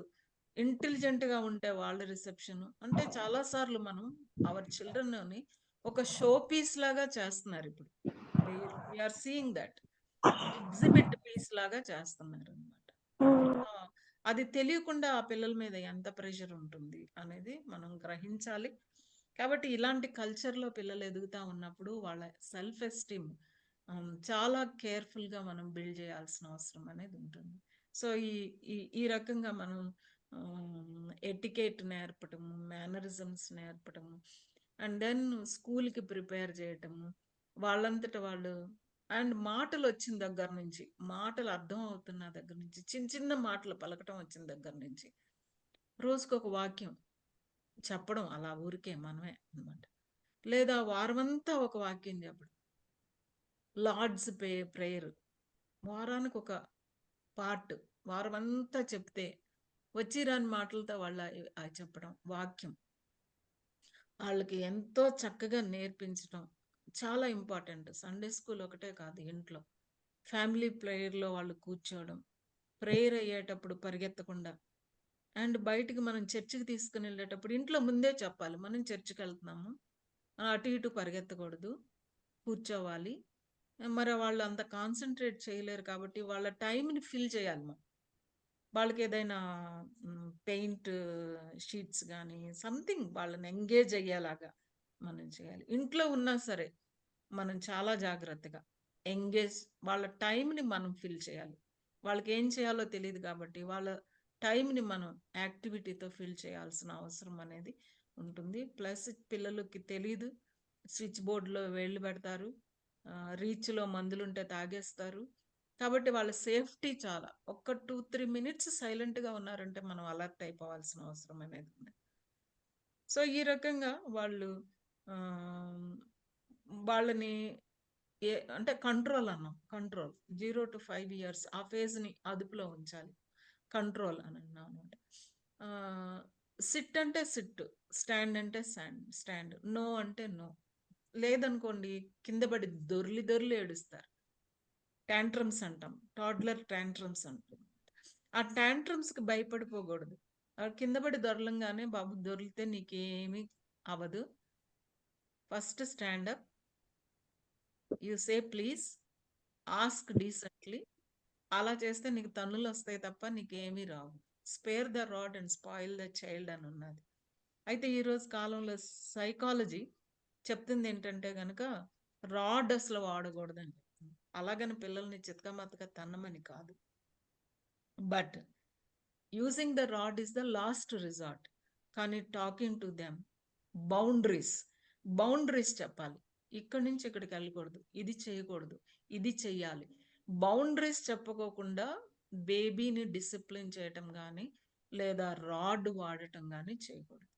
ఇంటెలిజెంట్ గా ఉంటే వాళ్ళ రిసెప్షన్ అంటే చాలా సార్లు మనం అవర్ చిల్డ్రన్ ఒక షో పీస్ లాగా చేస్తున్నారు ఇప్పుడు. We are seeing that exhibit piece లాగా చేస్తున్నారు అనమాట. అది తెలియకుండా ఆ పిల్లల మీద ఎంత ప్రెషర్ ఉంటుంది అనేది మనం గ్రహించాలి. కాబట్టి ఇలాంటి కల్చర్లో పిల్లలు ఎదుగుతా ఉన్నప్పుడు వాళ్ళ సెల్ఫ్ ఎస్టీమ్ చాలా కేర్ఫుల్ గా మనం బిల్డ్ చేయాల్సిన అవసరం అనేది ఉంటుంది. సో ఈ ఈ ఈ రకంగా మనం ఎటికేట్ నేర్పటము, మేనరిజమ్స్ నేర్పటము, అండ్ దెన్ స్కూల్కి ప్రిపేర్ చేయటము, వాళ్ళంతట వాళ్ళు అండ్ మాటలు వచ్చిన దగ్గర నుంచి, మాటలు అర్థం అవుతున్న దగ్గర నుంచి, చిన్న చిన్న మాటలు పలకటం వచ్చిన దగ్గర నుంచి రోజుకొక వాక్యం చెప్పడం అలా ఊరికే మనమే అన్నమాట. లేదా వారమంతా ఒక వాక్యం చెప్పడం. లార్డ్స్ ప్రేయర్ వారానికి ఒక పార్ట్ వారమంతా చెప్తే వచ్చి రాని మాటలతో వాళ్ళ చెప్పడం వాక్యం వాళ్ళకి ఎంతో చక్కగా నేర్పించడం చాలా ఇంపార్టెంట్. సండే స్కూల్ ఒకటే కాదు, ఇంట్లో ఫ్యామిలీ ప్రేయర్లో వాళ్ళు కూర్చోవడం, ప్రేయర్ అయ్యేటప్పుడు పరిగెత్తకుండా, అండ్ బయటికి మనం చర్చికి తీసుకుని వెళ్ళేటప్పుడు ఇంట్లో ముందే చెప్పాలి మనం చర్చికి వెళ్తున్నాము, అటు ఇటు పరిగెత్తకూడదు, కూర్చోవాలి. మరి వాళ్ళు అంత కాన్సన్ట్రేట్ చేయలేరు కాబట్టి వాళ్ళ టైంని ఫిల్ చేయాలి మనం. వాళ్ళకి ఏదైనా పెయింట్ షీట్స్ కానీ సంథింగ్ వాళ్ళని ఎంగేజ్ అయ్యేలాగా మనం చేయాలి. ఇంట్లో ఉన్నా సరే మనం చాలా జాగ్రత్తగా ఎంగేజ్ వాళ్ళ టైంని మనం ఫిల్ చేయాలి. వాళ్ళకి ఏం చేయాలో తెలియదు కాబట్టి వాళ్ళ టైంని మనం యాక్టివిటీతో ఫిల్ చేయాల్సిన అవసరం అనేది ఉంటుంది. ప్లస్ పిల్లలకి తెలీదు, స్విచ్ బోర్డులో వేళ్ళు పెడతారు, రీచ్లో మందులుంటే తాగేస్తారు. కాబట్టి వాళ్ళ సేఫ్టీ చాలా. ఒక్క 2-3 మినిట్స్ సైలెంట్గా ఉన్నారంటే మనం అలర్ట్ అయిపోవాల్సిన అవసరం అనేది ఉంది. సో ఈ రకంగా వాళ్ళు వాళ్ళని అంటే కంట్రోల్ అన్నాం, కంట్రోల్ 0 to 5 years ఆ ఫేజ్ని అదుపులో ఉంచాలి, కంట్రోల్ అని అన్నాం అనమాట. సిట్ అంటే సిట్, స్టాండ్ అంటే స్టాండ్, నో అంటే నో. లేదనుకోండి కింద పడి దొర్లి దొర్లి ఏడుస్తారు. ట్యాంట్రమ్స్ అంటాం, టాడ్లర్ ట్యాంట్రమ్స్ అంటాం. ఆ ట్యాంట్రమ్స్కి భయపడిపోకూడదు. కింద పడి దొరలంగానే బాబు దొరికితే నీకేమీ అవ్వదు, first stand up, you say please, ask decently. అలా చేస్తే నీకు తన్నులు వస్తాయి తప్ప నీకేమీ రావు. Spare the rod and spoil the child అని ఉన్నది. అయితే ఈరోజు కాలంలో సైకాలజీ చెప్తుంది ఏంటంటే కనుక రాడ్ అసలు వాడకూడదని చెప్తుంది. అలాగని పిల్లల్ని చితకమతక తన్నమని కాదు, but using the rod is the last resort. కానీ టాకింగ్ టు దెమ్ బౌండరీస్ చెప్పాలి. ఇక్కడి నుంచి ఇక్కడికి వెళ్ళకూడదు, ఇది చేయకూడదు, ఇది చెయ్యాలి. బౌండరీస్ చెప్పుకోకుండా బేబీని డిసిప్లిన్ చేయటం కానీ లేదా రాడ్ వాడటం కానీ చేయకూడదు.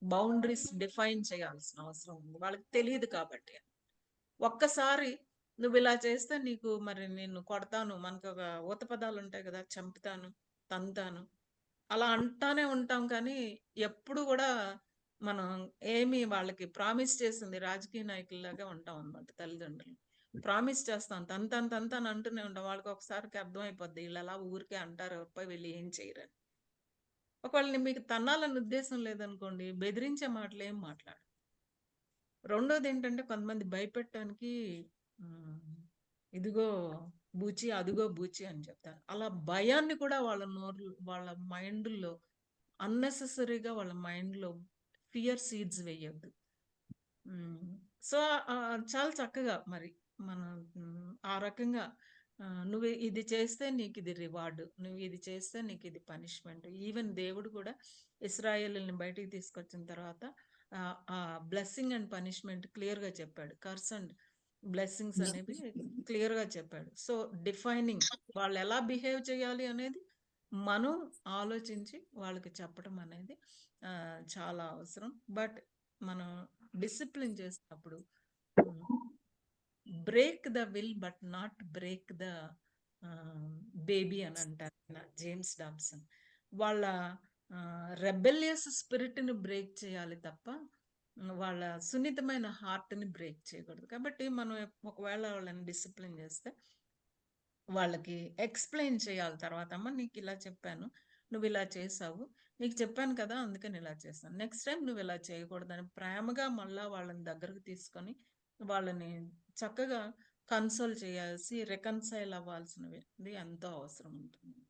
బౌండరీస్ డిఫైన్ చేయాల్సిన అవసరం ఉంది, వాళ్ళకి తెలియదు కాబట్టి. ఒక్కసారి నువ్వు ఇలా చేస్తే నీకు మరి నేను కొడతాను, మనకు ఒక ఊత పదాలు ఉంటాయి కదా, చంపుతాను, తంతాను, అలా అంటానే ఉంటాం. కానీ ఎప్పుడు కూడా మనం ఏమి వాళ్ళకి ప్రామిస్ చేసింది రాజకీయ నాయకుల్లాగా ఉంటాం అనమాట. తల్లిదండ్రులు ప్రామిస్ చేస్తాం, తంతాను అంటూనే ఉంటాం. వాళ్ళకి ఒకసారికి అర్థమైపోద్ది వీళ్ళు అలా ఊరికే అంటారు, ఎవరిపై వీళ్ళు ఏం చేయరని. ఒకవేళ మీకు తన్నాలని ఉద్దేశం లేదనుకోండి, బెదిరించే మాటలు ఏం మాట్లాడు. రెండోది ఏంటంటే కొంతమంది భయపెట్టడానికి ఇదిగో బూచి అదిగో బూచి అని చెప్తారు. అలా భయాన్ని కూడా వాళ్ళ మైండ్లో అన్నెసెసరీగా వాళ్ళ మైండ్లో ఫియర్ సీడ్స్ వేయద్దు. సో చాలా చక్కగా మరి మనం ఆ రకంగా నువ్వు ఇది చేస్తే నీకు ఇది రివార్డు, నువ్వు ఇది చేస్తే నీకు ఇది పనిష్మెంట్. ఈవెన్ దేవుడు కూడా ఇశ్రాయేలుని బయటికి తీసుకొచ్చిన తర్వాత ఆ బ్లెస్సింగ్ అండ్ పనిష్మెంట్ క్లియర్గా చెప్పాడు. కర్స్ అండ్ బ్లెస్సింగ్స్ అనేవి క్లియర్గా చెప్పాడు. సో డిఫైనింగ్ వాళ్ళు ఎలా బిహేవ్ చేయాలి అనేది మనం ఆలోచించి వాళ్ళకి చెప్పడం అనేది చాలా అవసరం. బట్ మనం డిసిప్లిన్ చేసినప్పుడు break the will but not break the baby అని అంటారు జేమ్స్ డాబ్సన్. వాళ్ళ రెబెలియస్ స్పిరిట్ని బ్రేక్ చేయాలి తప్ప వాళ్ళ సున్నితమైన హార్ట్ని బ్రేక్ చేయకూడదు. కాబట్టి మనం ఒకవేళ వాళ్ళని డిసిప్లిన్ చేస్తే వాళ్ళకి ఎక్స్ప్లెయిన్ చేయాలి. తర్వాత అమ్మ నీకు ఇలా చెప్పాను, నువ్వు ఇలా చేసావు, నీకు చెప్పాను కదా అందుకని ఇలా చేశాను, నెక్స్ట్ టైం నువ్వు ఇలా చేయకూడదని ప్రేమగా మళ్ళా వాళ్ళని దగ్గరకు తీసుకొని వాళ్ళని చక్కగా కన్సోల్ చేయాల్సి రికన్సైల్ అవ్వాల్సినది ఎంతో అవసరం ఉంటుంది.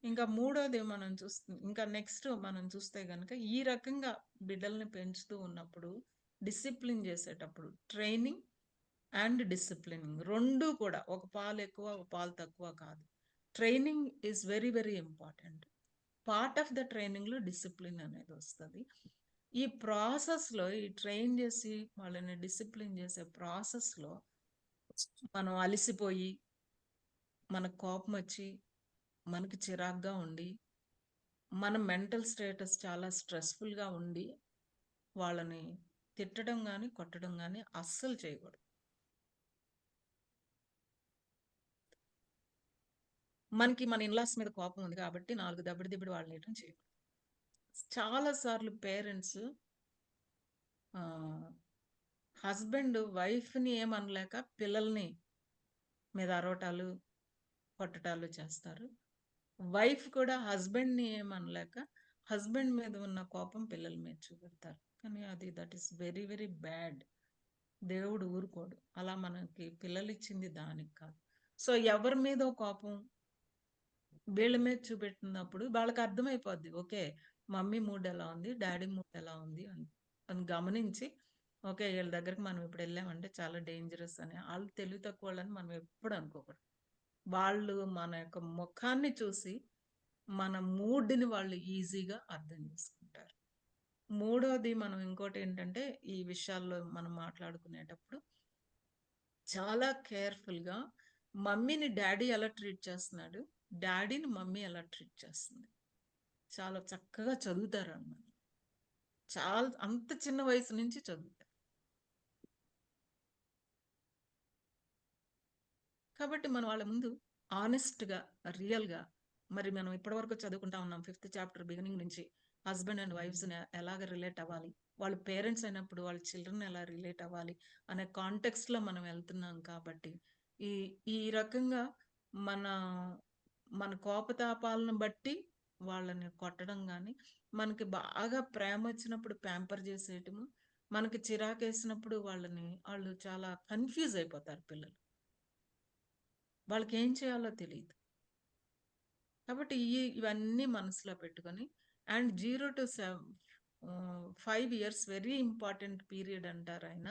ఇంకా మూడోది మనం ఇంకా నెక్స్ట్ మనం చూస్తే కనుక ఈ రకంగా బిడ్డల్ని పెంచుతూ ఉన్నప్పుడు డిసిప్లిన్ చేసేటప్పుడు ట్రైనింగ్ అండ్ డిసిప్లినింగ్ రెండు కూడా, ఒక పాలు ఎక్కువ ఒక పాలు తక్కువ కాదు. Training is very very important. Part of the ట్రైనింగ్లో డిసిప్లిన్ అనేది వస్తుంది. ఈ ప్రాసెస్లో ఈ ట్రైన్ చేసి వాళ్ళని డిసిప్లిన్ చేసే ప్రాసెస్లో మనం అలసిపోయి మనకు కోపం వచ్చి మనకి చిరాగ్గా ఉండి మన మెంటల్ స్టేటస్ చాలా స్ట్రెస్ఫుల్గా ఉండి వాళ్ళని తిట్టడం కానీ కొట్టడం కానీ అస్సలు చేయకూడదు. మనకి మన ఇన్లాస్ మీద కోపం ఉంది కాబట్టి 4 దెబ్బడి వాళ్ళని వేయడం చేయకూడదు. చాలాసార్లు పేరెంట్స్ హస్బెండ్ వైఫ్ని ఏమనలేక పిల్లల్ని మీద అరవటాలు కొట్టటాలు చేస్తారు. వైఫ్ కూడా హస్బెండ్ని ఏమనలేక హస్బెండ్ మీద ఉన్న కోపం పిల్లల మీద చూపెడతారు. కానీ అది that is very very bad. దేవుడు ఊరుకోడు. అలా మనకి పిల్లలు ఇచ్చింది దానికి కాదు. సో ఎవరి మీద కోపం వీళ్ళ మీద చూపెట్టినప్పుడు వాళ్ళకి అర్థమైపోద్ది, ఓకే మమ్మీ మూడ్ ఎలా ఉంది, డాడీ మూడ్ ఎలా ఉంది అని గమనించి, ఓకే వీళ్ళ దగ్గరికి మనం ఇప్పుడు వెళ్ళామంటే చాలా డేంజరస్ అని. వాళ్ళు తెలివి తక్కువ వాళ్ళని మనం ఎప్పుడు అనుకోకూడదు. వాళ్ళు మన యొక్క ముఖాన్ని చూసి మన మూడ్ని వాళ్ళు ఈజీగా అర్థం చేసుకుంటారు. మూడోది మనం ఇంకోటి ఏంటంటే, ఈ విషయాల్లో మనం మాట్లాడుకునేటప్పుడు చాలా కేర్ఫుల్గా మమ్మీని డాడీ ఎలా ట్రీట్ చేస్తున్నాడు, డాడీని మమ్మీ ఎలా ట్రీట్ చేస్తుంది, చాలా చక్కగా చదువుతారు అన్నమాట. చాలా అంత చిన్న వయసు నుంచి చదువుతారు. కాబట్టి మనం వాళ్ళ ముందు ఆనెస్ట్గా రియల్గా, మరి మనం ఇప్పటివరకు చదువుకుంటా ఉన్నాం 5th చాప్టర్ బిగినింగ్ నుంచి, హస్బెండ్ అండ్ వైఫ్స్ని ఎలాగ రిలేట్ అవ్వాలి, వాళ్ళు పేరెంట్స్ అయినప్పుడు వాళ్ళ చిల్డ్రన్ ఎలా రిలేట్ అవ్వాలి అనే కాంటెక్స్ట్లో మనం వెళ్తున్నాం. కాబట్టి ఈ ఈ రకంగా మన మన కోపతాపాలను బట్టి వాళ్ళని కొట్టడం కానీ, మనకి బాగా ప్రేమ వచ్చినప్పుడు ప్యాంపర్ చేసేయటము, మనకి చిరాకేసినప్పుడు వాళ్ళు చాలా కన్ఫ్యూజ్ అయిపోతారు పిల్లలు, వాళ్ళకి ఏం చేయాలో తెలియదు. కాబట్టి ఇవన్నీ మనసులో పెట్టుకొని, and 0 to 5 years very important period అంటారు ఆయన.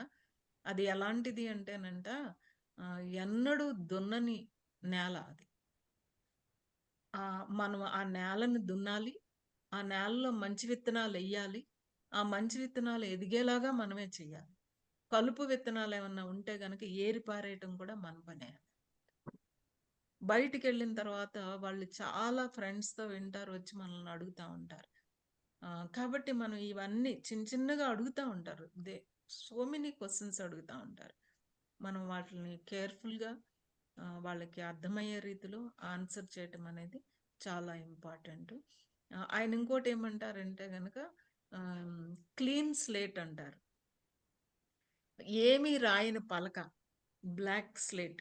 అది ఎలాంటిది అంటేనంట, ఎన్నడూ దున్నని నేల అది. మనం ఆ నేలను దున్నాలి, ఆ నేలలో మంచి విత్తనాలు వెయ్యాలి, ఆ మంచి విత్తనాలు ఎదిగేలాగా మనమే చేయాలి. కలుపు విత్తనాలు ఏమన్నా ఉంటే కనుక ఏరి పారేయటం కూడా మన పనే. బయటికి వెళ్ళిన తర్వాత వాళ్ళు చాలా ఫ్రెండ్స్తో వింటారు, వచ్చి మనల్ని అడుగుతూ ఉంటారు. కాబట్టి మనం ఇవన్నీ చిన్నగా అడుగుతూ ఉంటారు, సో మెనీ క్వశ్చన్స్ అడుగుతూ ఉంటారు. మనం వాటిని కేర్ఫుల్గా వాళ్ళకి అర్థమయ్యే రీతిలో ఆన్సర్ చేయటం అనేది చాలా ఇంపార్టెంట్. ఆయన ఇంకోటి ఏమంటారంటే కనుక క్లీన్ స్లేట్ అంటారు. ఏమీ రాయని పలక, బ్లాక్ స్లేట్.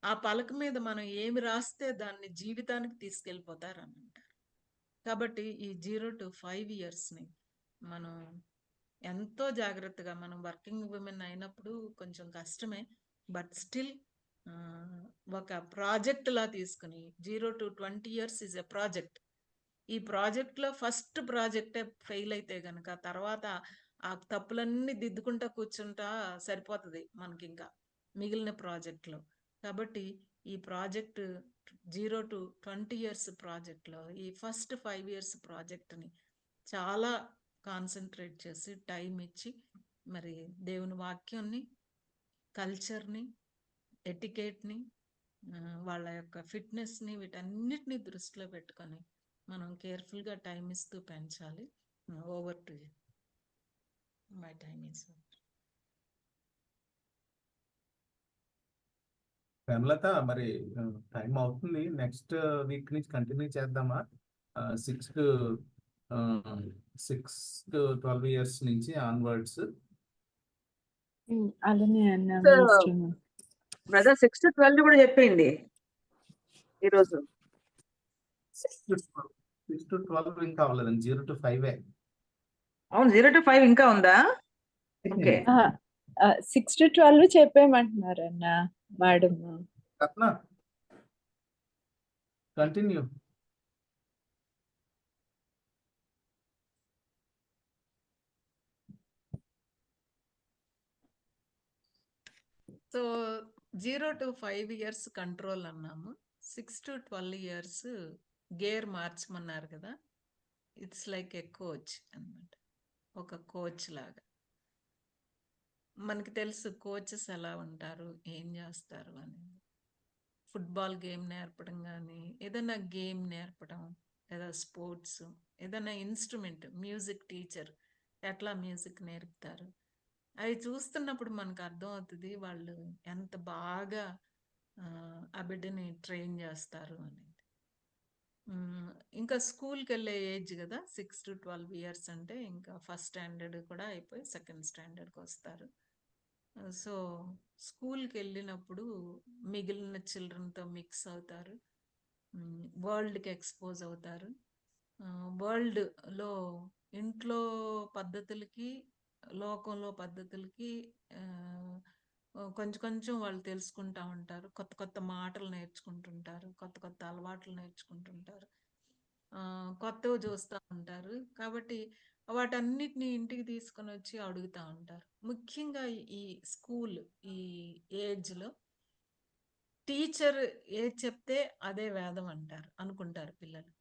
ఆ పలక మీద మనం ఏమి రాస్తే దాన్ని జీవితానికి తీసుకెళ్ళిపోతారు అని అంటారు. కాబట్టి ఈ 0 to 5 yearsని మనం ఎంతో జాగ్రత్తగా, మనం వర్కింగ్ ఉమెన్ అయినప్పుడు కొంచెం కష్టమే, బట్ స్టిల్ ఒక ప్రాజెక్ట్ లా తీసుకుని 0 to 20 years is a project. ఈ ప్రాజెక్ట్లో ఫస్ట్ ప్రాజెక్టే ఫెయిల్ అయితే కనుక తర్వాత ఆ తప్పులన్నీ దిద్దుకుంటా కూర్చుంటా సరిపోతుంది మనకి ఇంకా మిగిలిన ప్రాజెక్ట్లో. కాబట్టి ఈ ప్రాజెక్ట్ 0 to 20 years ప్రాజెక్ట్లో ఈ ఫస్ట్ 5 years ప్రాజెక్ట్ని చాలా కాన్సన్ట్రేట్ చేసి టైం ఇచ్చి, మరి దేవుని వాక్యాన్ని, కల్చర్ని, ఎటికేట్ని, వాళ్ళ యొక్క ఫిట్నెస్ని, వీటన్నిటిని దృష్టిలో పెట్టుకొని మనం కేర్ఫుల్గా టైం ఇస్తూ పెంచాలి. Over to my time is. Hemalatha, మరి టైం అవుతుంది, నెక్స్ట్ వీక్ నుంచి కంటిన్యూ చేద్దామా? 6 to 12 years నుంచి ఆన్వర్డ్స్. అలానే అన్న బ్రదర్ 6 to 12 కూడా చెప్పింది ఈరోజు. 6 to 12 ఇంకా అవ్వలేదండి, 0 to 5. అవును 0 to 5 ఇంకా ఉందా? ఓకే. 6 to 12 చెప్పేయమంటున్నారు అన్న madam. Ratna continue. So 0 to 5 years control అన్నాము. 6 to 12 years గేర్ మార్చమన్నారు కదా. ఇట్స్ లైక్ ఏ కోచ్ అన్నమాట, ఒక కోచ్ లాగా. మనకి తెలుసు కోచెస్ ఎలా ఉంటారు, ఏం చేస్తారు అనేది. ఫుట్బాల్ గేమ్ నేర్పడం కానీ, ఏదైనా గేమ్ నేర్పడం, లేదా స్పోర్ట్స్, ఏదైనా ఇన్స్ట్రుమెంట్, మ్యూజిక్ టీచర్ ఎట్లా మ్యూజిక్ నేర్పుతారు, అవి చూస్తున్నప్పుడు మనకు అర్థం అవుతుంది వాళ్ళు ఎంత బాగా ఆ బిడ్డని ట్రైన్ చేస్తారు అనేది. ఇంకా స్కూల్కి వెళ్ళే ఏజ్ కదా 6 to 12 years అంటే, ఇంకా ఫస్ట్ స్టాండర్డ్ కూడా అయిపోయి సెకండ్ స్టాండర్డ్కి వస్తారు. సో స్కూల్కి వెళ్ళినప్పుడు మిగిలిన చిల్డ్రన్తో మిక్స్ అవుతారు, వరల్డ్కి ఎక్స్పోజ్ అవుతారు. వరల్డ్లో ఇంట్లో పద్ధతులకి లోకంలో పద్ధతులకి కొంచెం కొంచెం వాళ్ళు తెలుసుకుంటూ ఉంటారు. కొత్త కొత్త మాటలు నేర్చుకుంటుంటారు, కొత్త కొత్త అలవాట్లు నేర్చుకుంటుంటారు, కొత్తవి చూస్తూ ఉంటారు. కాబట్టి వాటన్నిటిని ఇంటికి తీసుకొని వచ్చి అడుగుతూ ఉంటారు. ముఖ్యంగా ఈ స్కూల్ ఈ ఏజ్లో టీచర్ ఏది చెప్తే అదే వేదం అంటారు అనుకుంటారు పిల్లలు.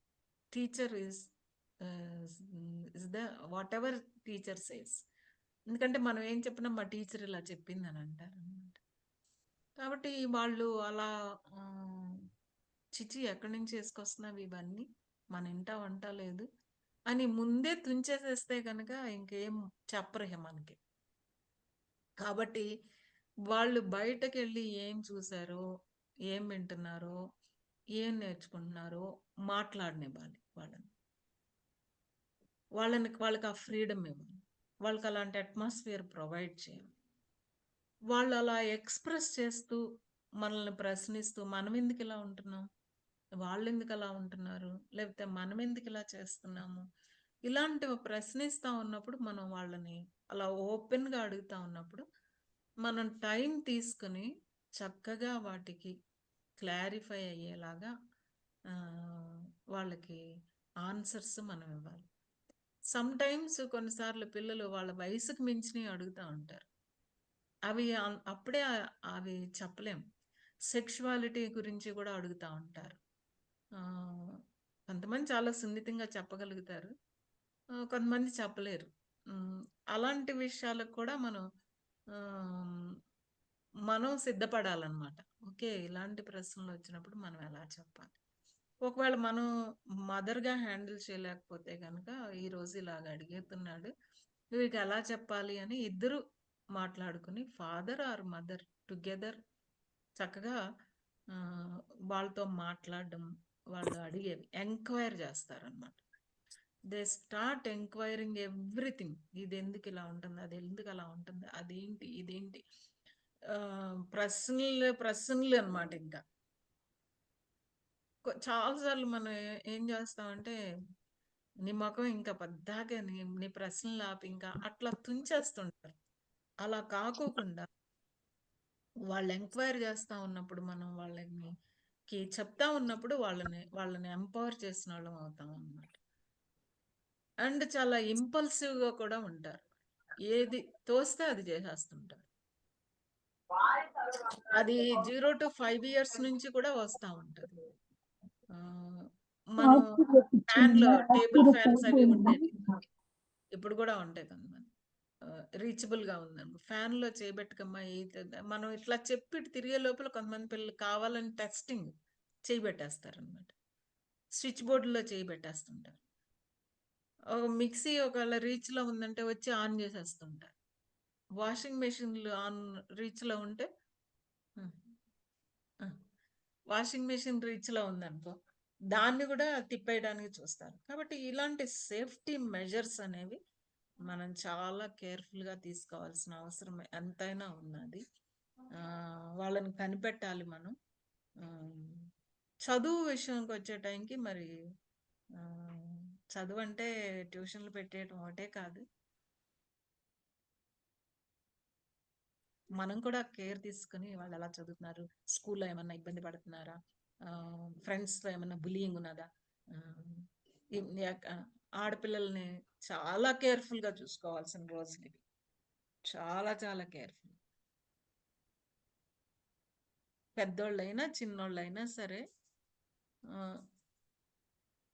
Teacher is the what ever teacher says. ఎందుకంటే మనం ఏం చెప్పినా మా టీచర్ ఇలా చెప్పింది అని అంటారు అనమాట. కాబట్టి వాళ్ళు అలా చిచి ఎక్కడి నుంచి వేసుకొస్తున్నావు ఇవన్నీ, మన ఇంట వంట లేదు అని ముందే తుంచేసేస్తే కనుక ఇంకేం చెప్పరు మనకి. కాబట్టి వాళ్ళు బయటకు వెళ్ళి ఏం చూసారో, ఏం వింటున్నారో, ఏం నేర్చుకుంటున్నారో మాట్లాడనివ్వాలి వాళ్ళకి ఆ ఫ్రీడమ్ ఇవ్వాలి, వాళ్ళకి అలాంటి అట్మాస్ఫియర్ ప్రొవైడ్ చేయాలి. వాళ్ళు అలా ఎక్స్ప్రెస్ చేస్తూ మనల్ని ప్రశ్నిస్తూ మనం ఎందుకు ఇలా ఉంటున్నాం, వాళ్ళు ఎందుకు అలా ఉంటున్నారు, లేకపోతే మనం ఎందుకు ఇలా చేస్తున్నాము, ఇలాంటివి ప్రశ్నిస్తూ ఉన్నప్పుడు మనం వాళ్ళని అలా ఓపెన్గా అడుగుతూ ఉన్నప్పుడు మనం టైం తీసుకుని చక్కగా వాటికి క్లారిఫై అయ్యేలాగా వాళ్ళకి ఆన్సర్స్ మనం ఇవ్వాలి. సమ్ టైమ్స్ కొన్నిసార్లు పిల్లలు వాళ్ళ వయసుకు మించినవి అడుగుతూ ఉంటారు. అవి అప్పుడే అవి చెప్పలేం. సెక్షువాలిటీ గురించి కూడా అడుగుతూ ఉంటారు. కొంతమంది చాలా సున్నితంగా చెప్పగలుగుతారు, కొంతమంది చెప్పలేరు. అలాంటి విషయాలకు కూడా మనం సిద్ధపడాలన్నమాట. ఓకే, ఇలాంటి ప్రశ్నలు వచ్చినప్పుడు మనం ఎలా చెప్పాలి. ఒకవేళ మనం మదర్గా హ్యాండిల్ చేయలేకపోతే కనుక ఈరోజు ఇలాగ అడిగేస్తున్నాడు, వీరికి ఎలా చెప్పాలి అని ఇద్దరు మాట్లాడుకుని ఫాదర్ ఆర్ మదర్ టుగెదర్ చక్కగా వాళ్ళతో మాట్లాడడం, వాళ్ళు అడిగేవి ఎంక్వైర్ చేస్తారనమాట. They start enquiring everything. ఇది ఎందుకు ఇలా ఉంటుంది, అది ఎందుకు అలా ఉంటుంది, అదేంటి ఇదేంటి, ప్రశ్నలు అనమాట. ఇంకా చాలాసార్లు మనం ఏం చేస్తామంటే, నీ ముఖం ఇంకా పద్దాకే నీ ప్రశ్నలు ఆపి ఇంకా అట్లా తుంచేస్తుంటారు. అలా కాకోకుండా వాళ్ళు ఎంక్వైరీ చేస్తూ ఉన్నప్పుడు మనం వాళ్ళకి చెప్తా ఉన్నప్పుడు వాళ్ళని ఎంపవర్ చేసిన వాళ్ళం అవుతాం అన్నమాట. అండ్ చాలా ఇంపల్సివ్గా కూడా ఉంటారు, ఏది తోస్తే అది చేసేస్తుంటారు. అది 0 to 5 years నుంచి కూడా వస్తూ ఉంటుంది. మనం ఫ్యాన్లో టేబుల్ ఫ్యాన్స్ అవి ఉండేవి, ఇప్పుడు కూడా ఉంటాయి కొంతమంది. రీచబుల్గా ఉందనుకో ఫ్యాన్లో చేయబెట్టుకమ్మా, మనం ఇట్లా చెప్పి తిరిగే లోపల కొంతమంది పిల్లలు కావాలని టెస్టింగ్ చేయబెట్టేస్తారనమాట. స్విచ్ బోర్డులో చేయబెట్టేస్తుంటారు. మిక్సీ ఒకవేళ రీచ్లో ఉందంటే వచ్చి ఆన్ చేసేస్తుంటారు. వాషింగ్ మెషిన్లు ఆన్ రీచ్లో ఉంటే వాషింగ్ మెషిన్ రీచ్లో ఉందనుకో దాన్ని కూడా తిప్పేయడానికి చూస్తారు. కాబట్టి ఇలాంటి సేఫ్టీ మెజర్స్ అనేవి మనం చాలా కేర్ఫుల్గా తీసుకోవాల్సిన అవసరం ఎంతైనా ఉన్నది. వాళ్ళని కనిపెట్టాలి మనం. చదువు విషయానికి వచ్చే టైంకి మరి ఆ, చదువు అంటే ట్యూషన్లు పెట్టేయటం ఒకటే కాదు, మనం కూడా కేర్ తీసుకుని వాళ్ళు ఎలా చదువుతున్నారు, స్కూల్లో ఏమన్నా ఇబ్బంది పడుతున్నారా, ఫ్రెండ్స్తో ఏమన్నా బులియింగ్ ఉన్నదా, ఆ, ఆడపిల్లల్ని చాలా కేర్ఫుల్గా చూసుకోవాల్సిన రోజులు ఇవి. చాలా చాలా కేర్ఫుల్. పెద్దోళ్ళైనా చిన్నోళ్ళైనా సరే ఆ,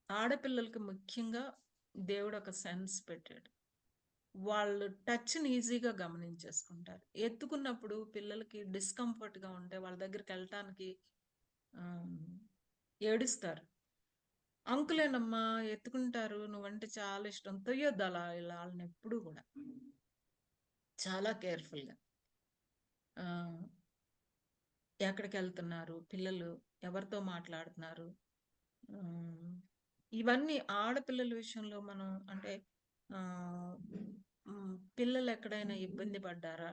ఆడపిల్లలకి ముఖ్యంగా దేవుడు ఒక సెన్స్ పెట్టాడు. వాళ్ళు టచ్ని ఈజీగా గమనించేసుకుంటారు. ఎత్తుకున్నప్పుడు పిల్లలకి డిస్కంఫర్ట్గా ఉంటే వాళ్ళ దగ్గరికి వెళ్ళటానికి ఏడుస్తారు. అంకులేనమ్మా ఎత్తుకుంటారు, నువ్వంటే చాలా ఇష్టం, తొయ్యొద్దు అలా ఇలా వాళ్ళని ఎప్పుడు కూడా చాలా కేర్ఫుల్గా. ఎక్కడికి వెళ్తున్నారు పిల్లలు, ఎవరితో మాట్లాడుతున్నారు, ఇవన్నీ ఆడపిల్లల విషయంలో మనం అంటే పిల్లలు ఎక్కడైనా ఇబ్బంది పడ్డారా,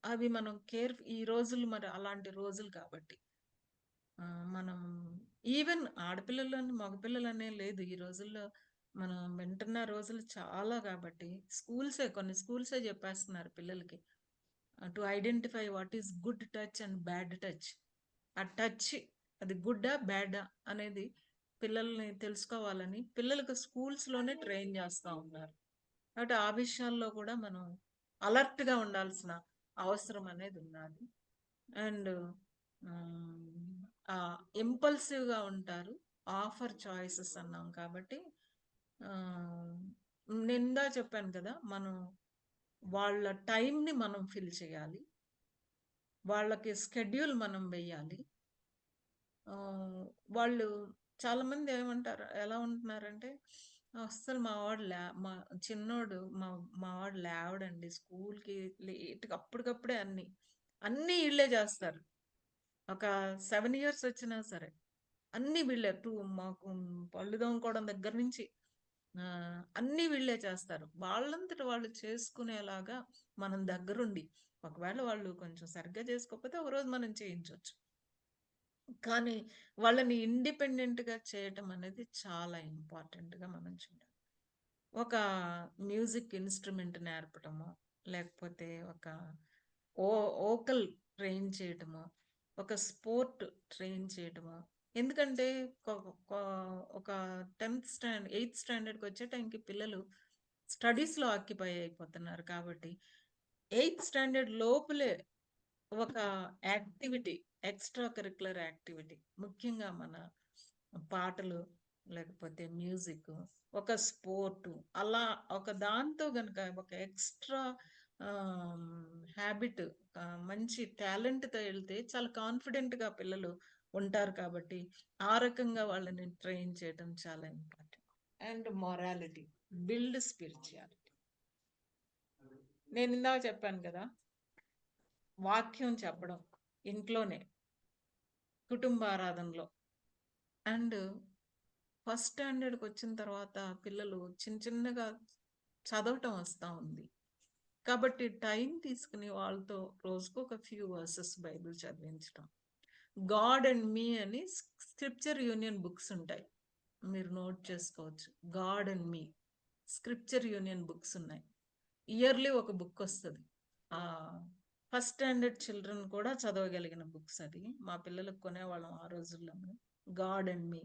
అవి మనం ఈ రోజులు మరి అలాంటి రోజులు కాబట్టి మనం ఈవెన్ ఆడపిల్లలని మగపిల్లలనే లేదు ఈ రోజుల్లో, మనం వింటున్న రోజులు చాలా కాబట్టి కొన్ని స్కూల్సే చెప్పేస్తున్నారు పిల్లలకి to identify what is good touch and bad touch. ఆ టచ్ అది గుడ్డా బ్యాడా అనేది పిల్లల్ని తెలుసుకోవాలని పిల్లలకు స్కూల్స్లోనే ట్రైన్ చేస్తూ ఉన్నారు. కాబట్టి ఆ విషయాల్లో కూడా మనం అలర్ట్గా ఉండాల్సిన అవసరం అనేది ఉన్నది. అండ్ ఇంపల్సివ్గా ఉంటారు, ఆఫర్ చాయిసెస్ అన్నాం కాబట్టి నిందా చెప్పాను కదా, మనం వాళ్ళ టైంని మనం ఫిల్ చేయాలి, వాళ్ళకి స్కెడ్యూల్ మనం వేయాలి. వాళ్ళు చాలామంది ఏమంటారు, ఎలా ఉంటున్నారంటే అస్సలు మా చిన్నోడు మా వాడు లేవడండి స్కూల్కి లేట్గా, అప్పటికప్పుడే అన్నీ వీళ్ళే చేస్తారు. ఒక 7 years వచ్చినా సరే అన్నీ వీళ్ళే మాకు పళ్ళు తోముకోవడం దగ్గర నుంచి అన్నీ వీళ్ళే చేస్తారు. వాళ్ళంతట వాళ్ళు చేసుకునేలాగా మనం దగ్గరుండి, ఒకవేళ వాళ్ళు కొంచెం సరిగ్గా చేసుకోకపోతే ఒకరోజు మనం చేయించవచ్చు, కానీ వాళ్ళని ఇండిపెండెంట్గా చేయటం అనేది చాలా ఇంపార్టెంట్గా మనం చూడాలి. ఒక మ్యూజిక్ ఇన్స్ట్రుమెంట్ నేర్పటము, లేకపోతే ఒక ఓకల్ ట్రైన్ చేయటము, ఒక స్పోర్ట్ ట్రైన్ చేయటము. ఎందుకంటే ఒక 8th స్టాండర్డ్కి వచ్చే టైంకి పిల్లలు స్టడీస్లో ఆక్యుపై అయిపోతున్నారు కాబట్టి 8th స్టాండర్డ్ లోపలే ఒక యాక్టివిటీ, ఎక్స్ట్రా కరిక్యులర్ యాక్టివిటీ, ముఖ్యంగా మన పాటలు లేకపోతే మ్యూజిక్, ఒక స్పోర్టు, అలా ఒక దాంతో గనక ఒక ఎక్స్ట్రా హ్యాబిట్, మంచి టాలెంట్తో వెళ్తే చాలా కాన్ఫిడెంట్గా పిల్లలు ఉంటారు కాబట్టి ఆ రకంగా వాళ్ళని ట్రైన్ చేయడం చాలా important. And morality, build spirituality. నేను ఇందాక చెప్పాను కదా, వాక్యం చెప్పడం ఇంట్లోనే, కుటుంబ ఆరాధనలో. అండ్ ఫస్ట్ స్టాండర్డ్కి వచ్చిన తర్వాత పిల్లలు చిన్నగా చదవటం వస్తూ ఉంది కాబట్టి టైం తీసుకుని వాళ్ళతో రోజుకు ఒక ఫ్యూ వర్సెస్ బైబిల్ చదివించడం. గాడ్ అండ్ మీ అని స్క్రిప్చర్ యూనియన్ బుక్స్ ఉంటాయి, మీరు నోట్ చేసుకోవచ్చు. God and me scripture union books ఉన్నాయి. ఇయర్లీ ఒక బుక్ వస్తుంది. ఫస్ట్ స్టాండర్డ్ చిల్డ్రన్ కూడా చదవగలిగిన బుక్స్ అది. మా పిల్లలకు కొనేవాళ్ళం ఆ రోజుల్లో. God and me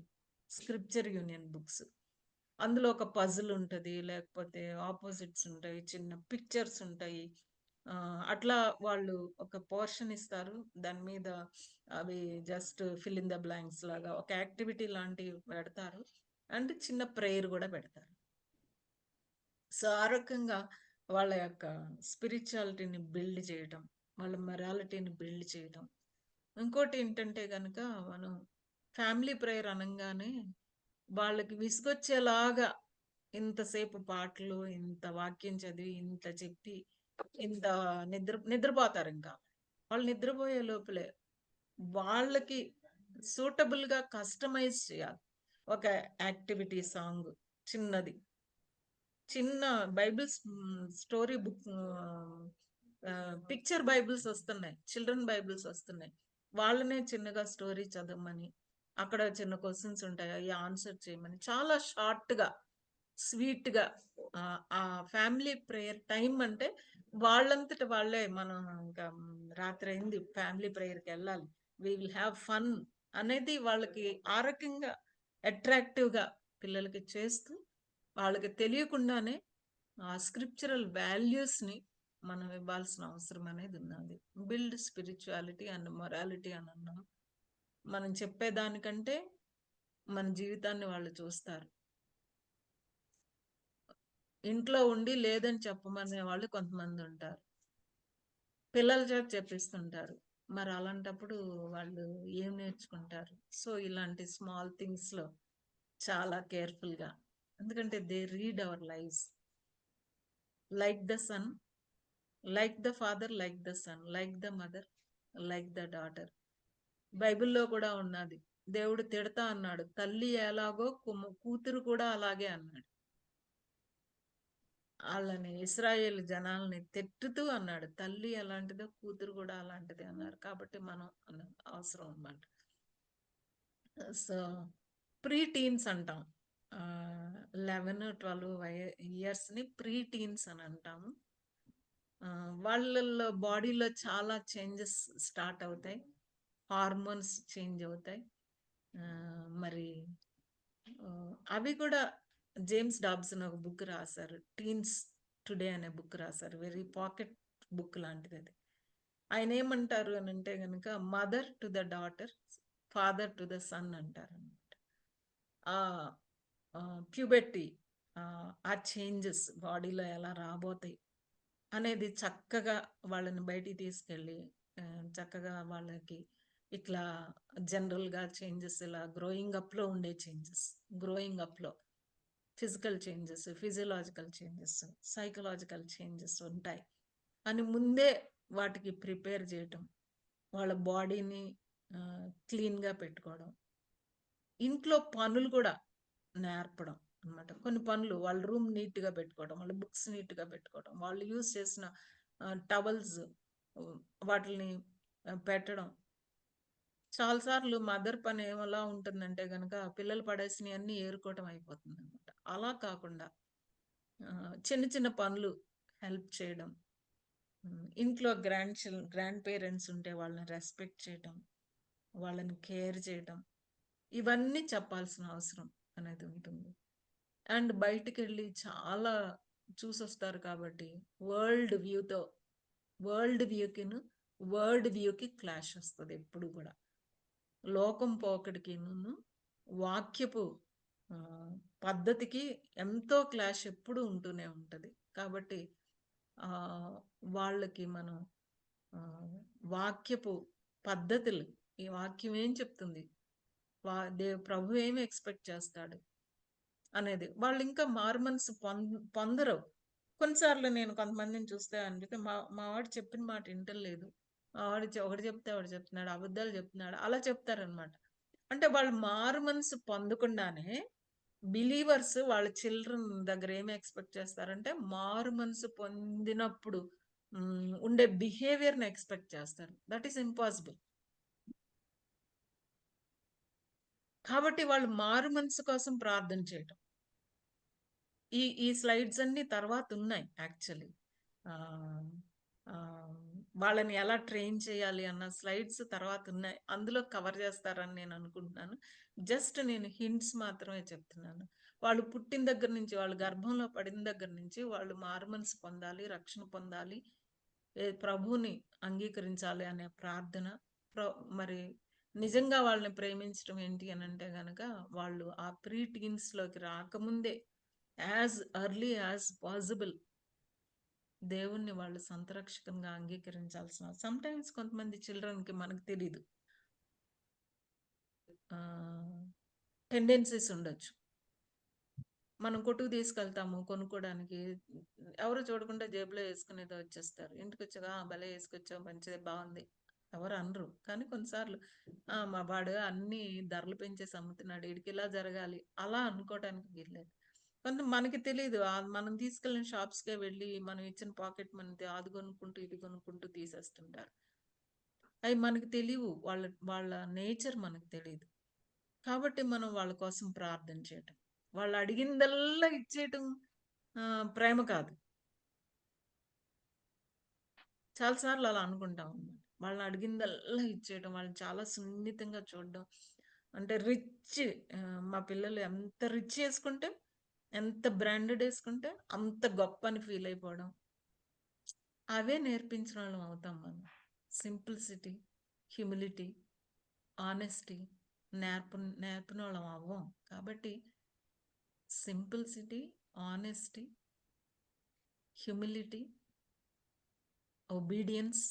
scripture union books. అందులో ఒక పజిల్ ఉంటుంది, లేకపోతే ఆపోజిట్స్ ఉంటాయి, చిన్న పిక్చర్స్ ఉంటాయి. అట్లా వాళ్ళు ఒక పోర్షన్ ఇస్తారు, దాని మీద అవి just fill in the blanks లాగా ఒక యాక్టివిటీ లాంటివి పెడతారు, అండ్ చిన్న ప్రేయర్ కూడా పెడతారు. సో ఆ రకంగా వాళ్ళ యొక్క స్పిరిచువాలిటీని బిల్డ్ చేయటం, వాళ్ళ మొరాలిటీని బిల్డ్ చేయటం. ఇంకోటి ఏంటంటే కనుక, మనం ఫ్యామిలీ ప్రేయర్ అనగానే వాళ్ళకి విసుగొచ్చేలాగా ఇంతసేపు పాటలు, ఇంత వాక్యం చదివి, ఇంత చెప్పి, ఇంత నిద్రపోతారు. ఇంకా వాళ్ళు నిద్రపోయే లోపలే వాళ్ళకి సూటబుల్గా కస్టమైజ్ చేయాలి ఒక యాక్టివిటీ సాంగ్, చిన్నది, చిన్న Bibles story book, picture Bibles వస్తున్నాయి, చిల్డ్రన్ బైబిల్స్ వస్తున్నాయి, వాళ్ళనే చిన్నగా స్టోరీ చదవమని అక్కడ చిన్న క్వశ్చన్స్ ఉంటాయి, అవి ఆన్సర్ చేయమని చాలా షార్ట్గా స్వీట్గా. ఆ ఫ్యామిలీ ప్రేయర్ టైం అంటే వాళ్ళంతట వాళ్ళే మనం ఇంకా రాత్రి అయింది ఫ్యామిలీ ప్రేయర్కి వెళ్ళాలి, వీ విల్ హ్యావ్ ఫన్ అనేది వాళ్ళకి ఆ రకంగా అట్రాక్టివ్గా పిల్లలకి చేస్తూ వాళ్ళకి తెలియకుండానే ఆ స్క్రిప్చరల్ వాల్యూస్ని మనం ఇవ్వాల్సిన అవసరం అనేది ఉన్నది. బిల్డ్ స్పిరిచువాలిటీ అండ్ మొరాలిటీ అని అన్నాం. మనం చెప్పేదానికంటే మన జీవితాన్ని వాళ్ళు చూస్తారు. ఇంట్లో ఉండి లేదని చెప్పమనే వాళ్ళు కొంతమంది ఉంటారు, పిల్లల చేత చెప్పిస్తుంటారు. మరి అలాంటప్పుడు వాళ్ళు ఏం నేర్చుకుంటారు? సో ఇలాంటి స్మాల్ థింగ్స్లో చాలా కేర్ఫుల్గా, ఎందుకంటే they read our lives like the son, like the father, like the son, like the mother, like the daughter. బైబిల్లో కూడా ఉన్నది, దేవుడు తిడతా అన్నాడు, తల్లి ఎలాగో కూతురు కూడా అలాగే అన్నాడు. వాళ్ళని ఇస్రాయేల్ జనాల్ని తిట్టుతూ అన్నాడు, తల్లి అలాంటిదో కూతురు కూడా అలాంటిది అన్నారు. కాబట్టి మనం అవసరం అన్నమాట. సో ప్రీ టీన్స్ అంటాం, 11-12 ఇయర్స్ని ప్రీ టీన్స్ అని అంటాము. వాళ్ళల్లో బాడీలో చాలా చేంజెస్ స్టార్ట్ అవుతాయి, హార్మోన్స్ చేంజ్ అవుతాయి. మరి అవి కూడా జేమ్స్ డాబ్సన్ ఒక బుక్ రాశారు, టీన్స్ టుడే అనే బుక్ రాశారు, వెరీ పాకెట్ బుక్ లాంటిది అది. ఆయన ఏమంటారు అని అంటే కనుక mother to the daughter, father to the son అంటారు అనమాట. ప్యూబర్టీ, ఆ చేంజెస్ బాడీలో ఎలా రాబోతాయి అనేది చక్కగా వాళ్ళని బయటికి తీసుకెళ్ళి చక్కగా వాళ్ళకి ఇట్లా జనరల్గా చేంజెస్, ఇలా గ్రోయింగ్ అప్లో ఉండే చేంజెస్, గ్రోయింగ్ అప్లో physical changes, physiological changes, psychological changes ఉంటాయి అని ముందే వాటికి ప్రిపేర్ చేయటం, వాళ్ళ బాడీని క్లీన్గా పెట్టుకోవడం, ఇంట్లో పనులు కూడా నేర్పడం అనమాట. కొన్ని పనులు వాళ్ళ రూమ్ నీట్గా పెట్టుకోవడం, వాళ్ళ బుక్స్ నీట్గా పెట్టుకోవడం, వాళ్ళు యూజ్ చేసిన టవల్స్ వాటిని పెట్టడం. చాలాసార్లు మదర్ పని ఏమలా ఉంటుందంటే కనుక పిల్లలు పడేసినవి అన్నీ ఏరుకోవటం అయిపోతుంది అనమాట. అలా కాకుండా చిన్న చిన్న పనులు హెల్ప్ చేయడం, ఇంట్లో గ్రాండ్ పేరెంట్స్ ఉంటే వాళ్ళని రెస్పెక్ట్ చేయడం, వాళ్ళని కేర్ చేయడం, ఇవన్నీ చెప్పాల్సిన అవసరం అనేది ఉంటుంది. అండ్ బయటికి వెళ్ళి చాలా చూసొస్తారు కాబట్టి వరల్డ్ వ్యూకి క్లాష్ వస్తుంది ఎప్పుడు కూడా. లోకం పోకడికి వాక్యపు పద్ధతికి ఎంతో క్లాష్ ఎప్పుడు ఉంటూనే ఉంటుంది. కాబట్టి వాళ్ళకి మనం వాక్యపు పద్ధతులు, ఈ వాక్యం ఏం చెప్తుంది, ప్రభు ఏమి ఎక్స్పెక్ట్ చేస్తాడు అనేది వాళ్ళు ఇంకా మారుమనసు పొందరు. కొన్నిసార్లు నేను కొంతమందిని చూస్తే అనిపిస్తే మా వాడు చెప్పిన మాట వింటలేదు, మా వాడు ఒకటి చెప్తే ఒకటి చెప్తున్నాడు, అబద్ధాలు చెప్తున్నాడు, అలా చెప్తారనమాట. అంటే వాళ్ళు మారుమనసు పొందకుండానే బిలీవర్స్ వాళ్ళ చిల్డ్రన్ దగ్గర ఏమి ఎక్స్పెక్ట్ చేస్తారంటే మారు మనసు పొందినప్పుడు ఉండే బిహేవియర్ని ఎక్స్పెక్ట్ చేస్తారు. That is impossible. కాబట్టి వాళ్ళు మారు మనసు కోసం ప్రార్థన చేయటం, ఈ స్లైడ్స్ అన్ని తర్వాత ఉన్నాయి యాక్చువల్లీ. వాళ్ళని ఎలా ట్రైన్ చేయాలి అన్న స్లైడ్స్ తర్వాత ఉన్నాయి, అందులో కవర్ చేస్తారని నేను అనుకుంటున్నాను. జస్ట్ నేను హింట్స్ మాత్రమే చెప్తున్నాను. వాళ్ళు పుట్టిన దగ్గర నుంచి, వాళ్ళు గర్భంలో పడిన దగ్గర నుంచి వాళ్ళు మారుమనసు పొందాలి, రక్షణ పొందాలి, ప్రభువుని అంగీకరించాలి అనే ప్రార్థన. మరి నిజంగా వాళ్ళని ప్రేమించడం ఏంటి అని అంటే కనుక వాళ్ళు ఆ ప్రీ టీన్స్లోకి రాకముందే యాజ్ ఎర్లీ యాజ్ పాసిబుల్ దేవుణ్ణి వాళ్ళు సంతరక్షకంగా అంగీకరించాల్సిన. సమ్టైమ్స్ కొంతమంది చిల్డ్రన్కి మనకు తెలీదు, టెండెన్సీస్ ఉండొచ్చు. మనం కొట్టుకు తీసుకెళ్తాము కొనుక్కోవడానికి, ఎవరు చూడకుండా జేబులో వేసుకునేదో వచ్చేస్తారు, ఇంటికి వచ్చాక భలే వేసుకొచ్చావు, మంచిది, బాగుంది, ఎవరు అనరు. కానీ కొన్నిసార్లు మా వాడు అన్ని ధరలు పెంచేసి అమ్ముతున్నాడు, వీడికి ఇలా జరగాలి, అలా అనుకోవడానికి వీల్లేదు. కొంత మనకి తెలియదు, మనం తీసుకెళ్ళిన షాప్స్కే వెళ్ళి మనం ఇచ్చిన పాకెట్ మనది అది కొనుక్కుంటూ ఇది కొనుక్కుంటూ తీసేస్తుంటారు. అవి మనకు తెలియవు, వాళ్ళ నేచర్ మనకు తెలియదు. కాబట్టి మనం వాళ్ళ కోసం ప్రార్థన చేయటం, వాళ్ళు అడిగిందల్లా ఇచ్చేయటం ప్రేమ కాదు. చాలాసార్లు అలా అనుకుంటాం అన్నమాట. వాళ్ళని అడిగిందల్లా ఇచ్చేయటం, వాళ్ళని చాలా సున్నితంగా చూడడం. అంటే రిచ్, మా పిల్లలు ఎంత రిచ్ వేసుకుంటే, ఎంత బ్రాండెడ్ వేసుకుంటే అంత గొప్ప అని ఫీల్ అయిపోవడం. అవే నేర్పించిన వాళ్ళం అవుతాం మనం. సింప్లిసిటీ, హ్యూమిలిటీ, ఆనెస్టీ నేర్పిన వాళ్ళం అవ్వం. కాబట్టి సింప్లిసిటీ, ఆనెస్టీ, హ్యూమిలిటీ, ఒబీడియన్స్,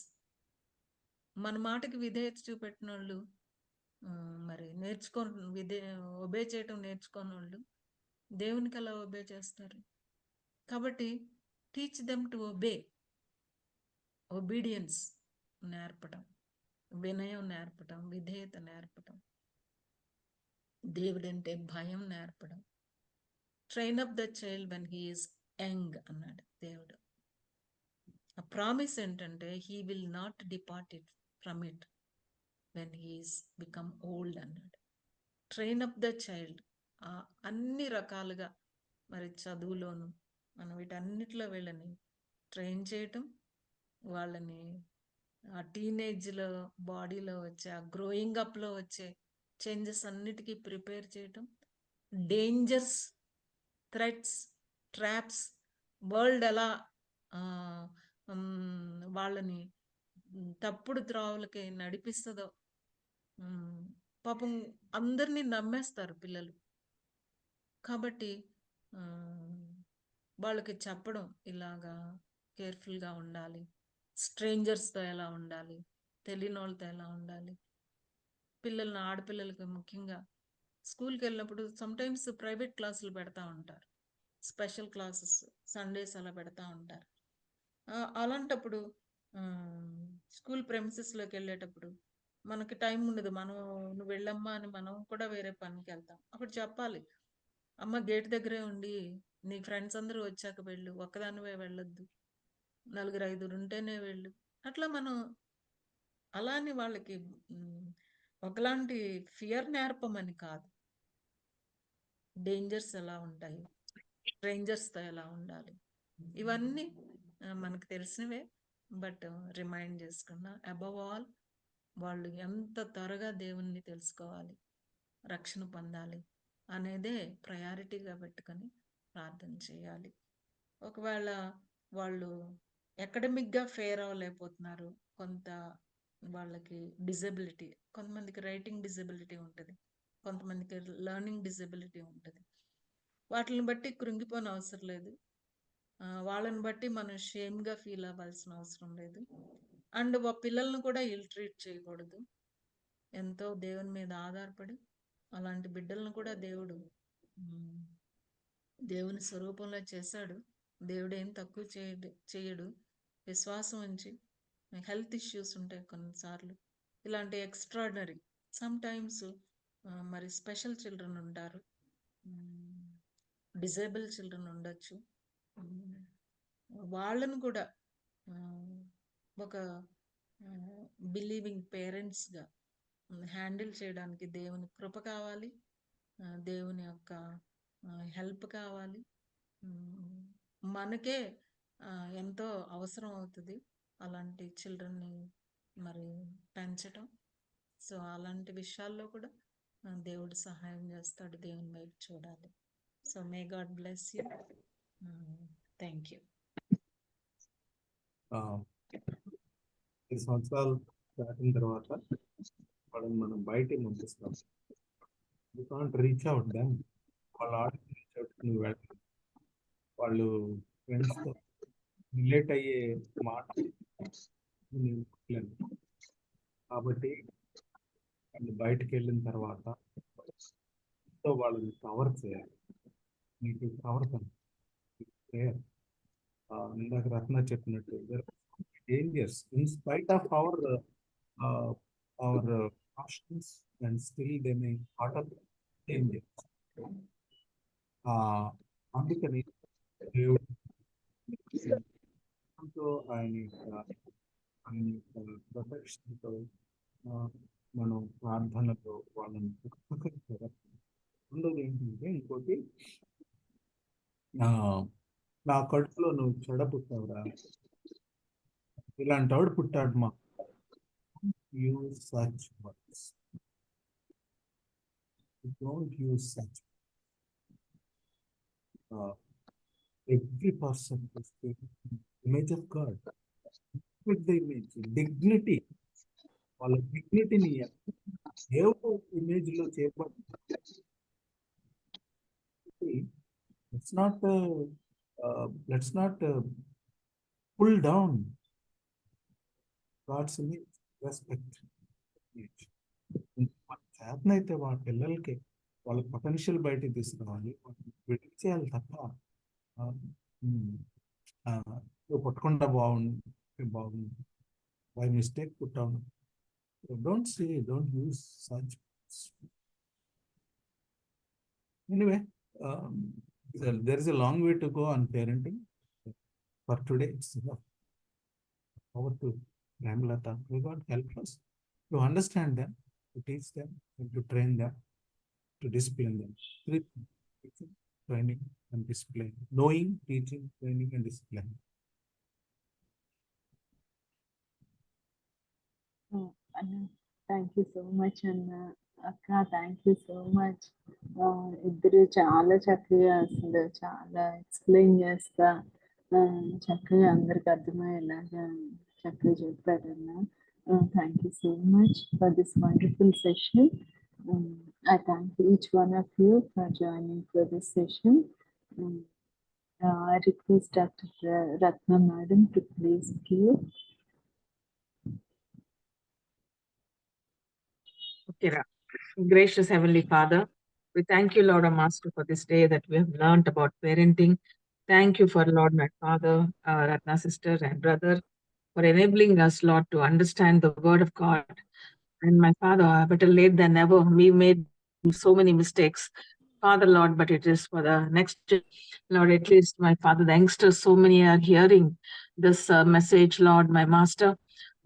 మన మాటకి విధేయత చూపెట్టిన వాళ్ళు, మరి ఒబే చేయటం నేర్చుకోని వాళ్ళు దేవునికి ఎలా ఒబే చేస్తారు? కాబట్టి teach them to obey, obedience నేర్పటం, వినయం నేర్పటం, విధేయత నేర్పటం, దేవుడంటే భయం నేర్పడం. Train up the child when he is young అన్నాడు దేవుడు. ఆ ప్రామిస్ ఏంటంటే he will not depart it from it when he's become old అన్నాడు. ట్రైన్ అప్ ద చైల్డ్, అన్ని రకాలుగా మరి చదువులోను మనం వీటన్నిటిలో వీళ్ళని ట్రైన్ చేయటం, వాళ్ళని ఆ టీనేజ్లో బాడీలో వచ్చే ఆ గ్రోయింగ్ అప్లో వచ్చే చేంజెస్ అన్నిటికీ ప్రిపేర్ చేయటం, డేంజర్స్, థ్రెట్స్, ట్రాప్స్, వరల్డ్ ఎలా వాళ్ళని తప్పుడు త్రోవలకి నడిపిస్తుందో. పాపం అందరినీ నమ్మేస్తారు పిల్లలు. కాబట్టి వాళ్ళకి చెప్పడం ఇలాగా కేర్ఫుల్గా ఉండాలి, స్ట్రేంజర్స్తో ఎలా ఉండాలి, తెలియని వాళ్ళతో ఎలా ఉండాలి. పిల్లల్ని, ఆడపిల్లలకి ముఖ్యంగా స్కూల్కి వెళ్ళినప్పుడు సమ్టైమ్స్ ప్రైవేట్ క్లాసులు పెడతా ఉంటారు, స్పెషల్ క్లాసెస్ సండేస్ అలా పెడతా ఉంటారు. అలాంటప్పుడు స్కూల్ ప్రెమిసెస్లోకి వెళ్ళేటప్పుడు మనకి టైం ఉండదు. నువ్వు వెళ్ళమ్మా అని మనం కూడా వేరే పనికి వెళ్తాం. అప్పుడు చెప్పాలి, అమ్మ గేట్ దగ్గరే ఉండి నీ ఫ్రెండ్స్ అందరూ వచ్చాక వెళ్ళు, ఒక్కదానివే వెళ్ళొద్దు, 4-5 ఉంటేనే వెళ్ళు. అట్లా మనం అలాని వాళ్ళకి ఒకలాంటి ఫియర్ నేర్పమని కాదు, డేంజర్స్ ఎలా ఉంటాయి, స్ట్రేంజర్స్తో ఎలా ఉండాలి, ఇవన్నీ మనకు తెలిసినవే. బట్ రిమైండ్ చేసుకున్నా, అబవ్ ఆల్ వాళ్ళు ఎంత త్వరగా దేవుణ్ణి తెలుసుకోవాలి, రక్షణ పొందాలి అనేదే ప్రయారిటీగా పెట్టుకొని ప్రార్థన చేయాలి. ఒకవేళ వాళ్ళు అకాడమిక్గా ఫెయిర్ అవ్వలేకపోతున్నారు, కొంత వాళ్ళకి డిజబిలిటీ, కొంతమందికి రైటింగ్ డిజబిలిటీ ఉంటుంది, కొంతమందికి లెర్నింగ్ డిజబిలిటీ ఉంటుంది. వాటిని బట్టి కృంగిపోని అవసరం లేదు, వాళ్ళని బట్టి మనం షేమ్గా ఫీల్ అవ్వాల్సిన అవసరం లేదు. అండ్ పిల్లల్ని కూడా ఇల్ ట్రీట్ చేయకూడదు. ఎంతో దేవుని మీద ఆధారపడి అలాంటి బిడ్డలను కూడా దేవుని స్వరూపంలో చేశాడు. దేవుడు ఏం తక్కువ చేయడు. విశ్వాసం ఉంచి, హెల్త్ ఇష్యూస్ ఉంటాయి కొన్నిసార్లు, ఇలాంటి ఎక్స్ట్రాడినరీ సమ్టైమ్స్ మరి స్పెషల్ చిల్డ్రన్ ఉంటారు, డిజేబుల్ చిల్డ్రన్ ఉండొచ్చు. వాళ్ళను కూడా ఒక బిలీవింగ్ పేరెంట్స్గా హ్యాండిల్ చేయడానికి దేవుని కృప కావాలి, దేవుని యొక్క హెల్ప్ కావాలి. మనకే ఎంతో అవసరం అవుతుంది అలాంటి చిల్డ్రన్ని మరి పెంచటం. సో అలాంటి విషయాల్లో కూడా దేవుడు సహాయం చేస్తాడు, దేవుని వైపు చూడాలి. So may God bless you. Thank you. 5 సంవత్సరాలు దాటిన తర్వాత వాళ్ళని మనం బయటికి పంపిస్తాం. You can't reach out them, వాళ్ళ ఆడికి రీచ్ అవుట్ నువ్వు వెళ్ళాలి. వాళ్ళు ఫ్రెండ్స్తో రిలేట్ అయ్యే మాట కాబట్టి వాళ్ళు బయటకు వెళ్ళిన తర్వాత వాళ్ళని కవర్ చేయాలి. మీకు కవర్ ప్రేయర్, ఇందాక రత్న చెప్పినట్టు dangers in spite of our cautions and still they may utter dangers. అందుకని దేవుడు ఆయన ప్రొటెక్షన్తో మనం ప్రార్థనలో వాళ్ళని ఉపకరించడం. రెండోది ఏంటంటే ఇంకోటి నా కడుపులో నువ్వు చెడ పుట్టావురా, ఇలాంటి వాడు పుట్టాడు మా use such words, don't use such. Every person image of God, with the image dignity, వాళ్ళ డిగ్నిటీని దేవుడు ఇమేజ్ లో చేయబడి. Let's not pull down God's image, respect image. మన చేతనైతే వాళ్ళ పిల్లలకి వాళ్ళ పొటెన్షియల్ బయటకు తీసుకురావాలి, వెయిట్ చేయాలి తప్ప నువ్వు పట్టుకుండా బాగుంది బై మిస్టేక్ పుట్టాను. Don't use such. Anyway, there is a long way to go on parenting. For today, it's enough. Over to Ramlata. May God help us to understand them, to teach them, and to train them, to discipline them. Three things: teaching, training, and discipline. Knowing, teaching, training, and discipline. Thank you so much అన్న. అక్క థ్యాంక్ యూ సో మచ్. ఇద్దరు చాలా చక్కగా అసలు చాలా ఎక్స్ప్లెయిన్ చేస్తా చక్కగా అందరికి అర్థమయ్యేలాగా చక్కగా చెప్పారన్న. Thank you so much for this wonderful session. I thank each one of you for joining for this session. I request Dr. Ratna Madam to please give. Okay, gracious Heavenly Father, we thank you, Lord, our Master, for this day that we have learned about parenting. Thank you for, Lord, my Father, Ratna sister and brother, for enabling us, Lord, to understand the Word of God. And my Father, better late than never. We made so many mistakes, Father, Lord, but it is for the next, Lord, at least, my Father, the youngsters, so many are hearing this message, Lord, my Master.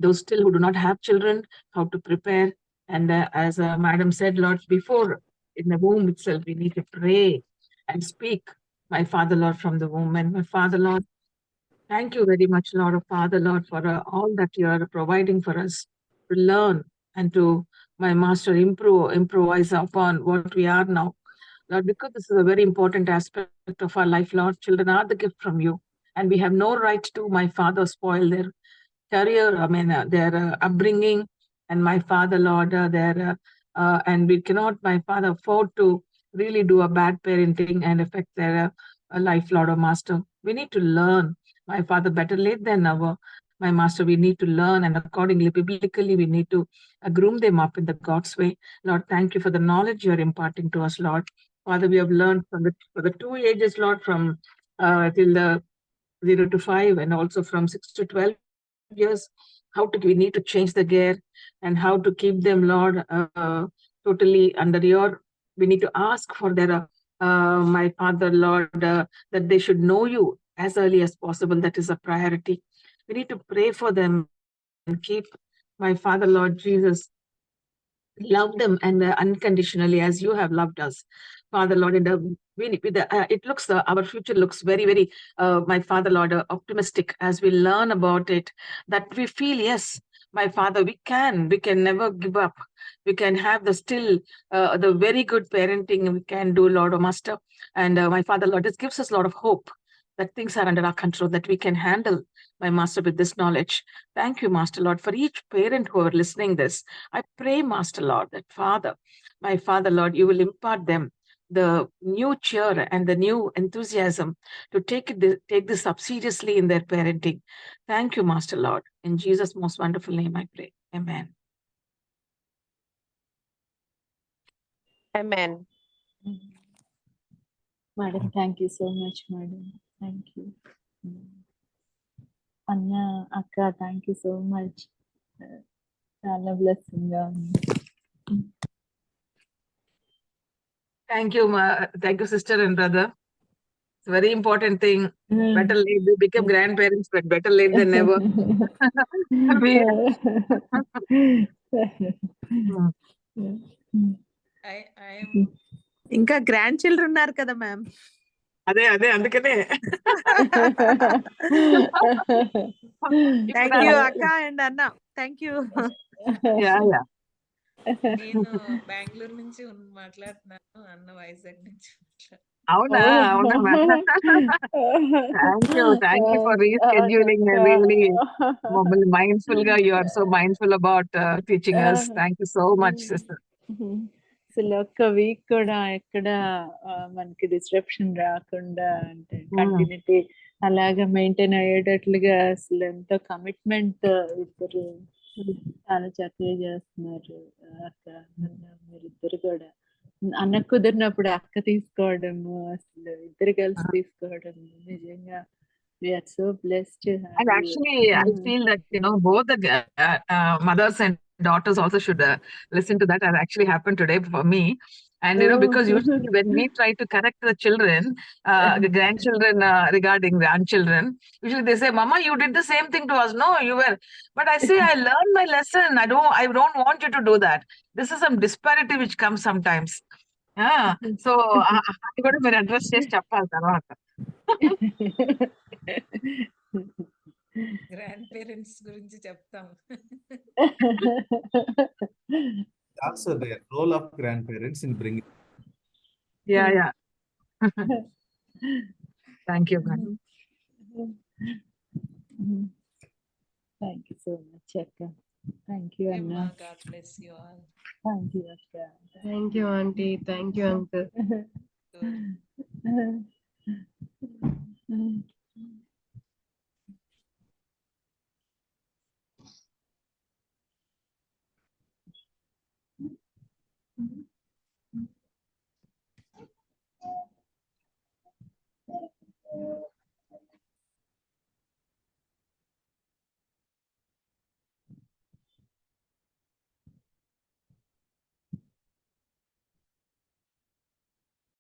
Those still who do not have children, how to prepare. And as Madam said, Lord, before in the womb itself, we need to pray and speak, my Father, Lord, from the womb. And my Father, Lord, thank you very much, Lord, Father, Lord, for all that you are providing for us to learn and to, my Master, improvise upon what we are now. Lord, because this is a very important aspect of our life, Lord, children are the gift from you. And we have no right to, my Father, spoil their career, their upbringing, and my Father, Lord, and we cannot, my Father, afford to really do a bad parenting and affect their life, Lord or Master. We need to learn, my Father, better late than never. My Master, we need to learn, and accordingly, biblically, we need to groom them up in the God's way. Lord, thank you for the knowledge you are imparting to us, Lord. Father, we have learned from for the 2 ages, Lord, from till the 0 to 5, and also from 6 to 12 years, we need to change the gear and how to keep them, Lord, totally under your. We need to ask for their, my Father, Lord, that they should know you as early as possible. That is a priority. We need to pray for them and keep, my Father, Lord Jesus, love them and unconditionally as you have loved us, Father, Lord. And it looks, our future looks very, very, my Father, Lord, optimistic as we learn about it, that we feel, yes, my Father, we can never give up. We can have the very good parenting we can do, Lord or Master. And my Father, Lord, this gives us a lot of hope that things are under our control, that we can handle, my Master, with this knowledge. Thank you, Master, Lord, for each parent who are listening this. I pray, Master, Lord, that Father, my Father, Lord, you will impart them the new cheer and the new enthusiasm to take this up seriously in their parenting. Thank you, Master, Lord. In Jesus' most wonderful name I pray. Amen. Amen. Madam, thank you so much, Madam. Thank you. Anna, Akka, thank you so much. Chala blessing ga undi. Thank you, sister and brother. It's a very important thing. Better late, we become grandparents, but better late than never. I am ఇంకా గ్రాండ్ చిల్డ్రన్ ఉన్నారు కదా మ్యామ్. అదే అందుకనే థ్యాంక్ యూ అక్క అండ్ అన్న. Thank you. యా నేను బెంగళూరు నుంచి మాట్లాడుతున్నాను, అన్న వైజాగ్ నుంచి అవునా ma'am. Thank you for rescheduling. Really మమ్మల్ని మైండ్ఫుల్ గా you are so mindful about teaching us. Thank you so much sister. అసలు ఒక్క వీక్ కూడా ఎక్కడ మనకి డిస్ట్రప్షన్ రాకుండా అంటే కంటిన్యూటీ అలాగా మెయింటైన్ అయ్యేటట్లుగా అసలు ఎంతో కమిట్మెంట్ ఇద్దరు చాలా చక్కగా చేస్తున్నారు. అక్క మీరిద్దరు కూడా అన్నకు కుదిరినప్పుడు అక్క తీసుకోవడము, అసలు ఇద్దరు కలిసి తీసుకోవడము నిజంగా we are so blessed. And actually, I feel that, both the mothers and daughters also should listen to that. Has actually happened today for me. And, because usually when we try to correct the children, the grandchildren regarding grandchildren, usually they say, Mama, you did the same thing to us. No, you were. But I say, I learned my lesson. I don't want you to do that. This is some disparity which comes sometimes. So, I got to address చేసి చెప్పాలి తర్వాత. గ్రాండ్ పేరెంట్స్ గురించి చెప్తాం. Also the role of grandparents in bringing. Yeah. Thank you, madam. Thank you so much, Akka. Thank you, Anna. God bless you all. Thank you, Akka. Thank you aunty. Thank you uncle. Good.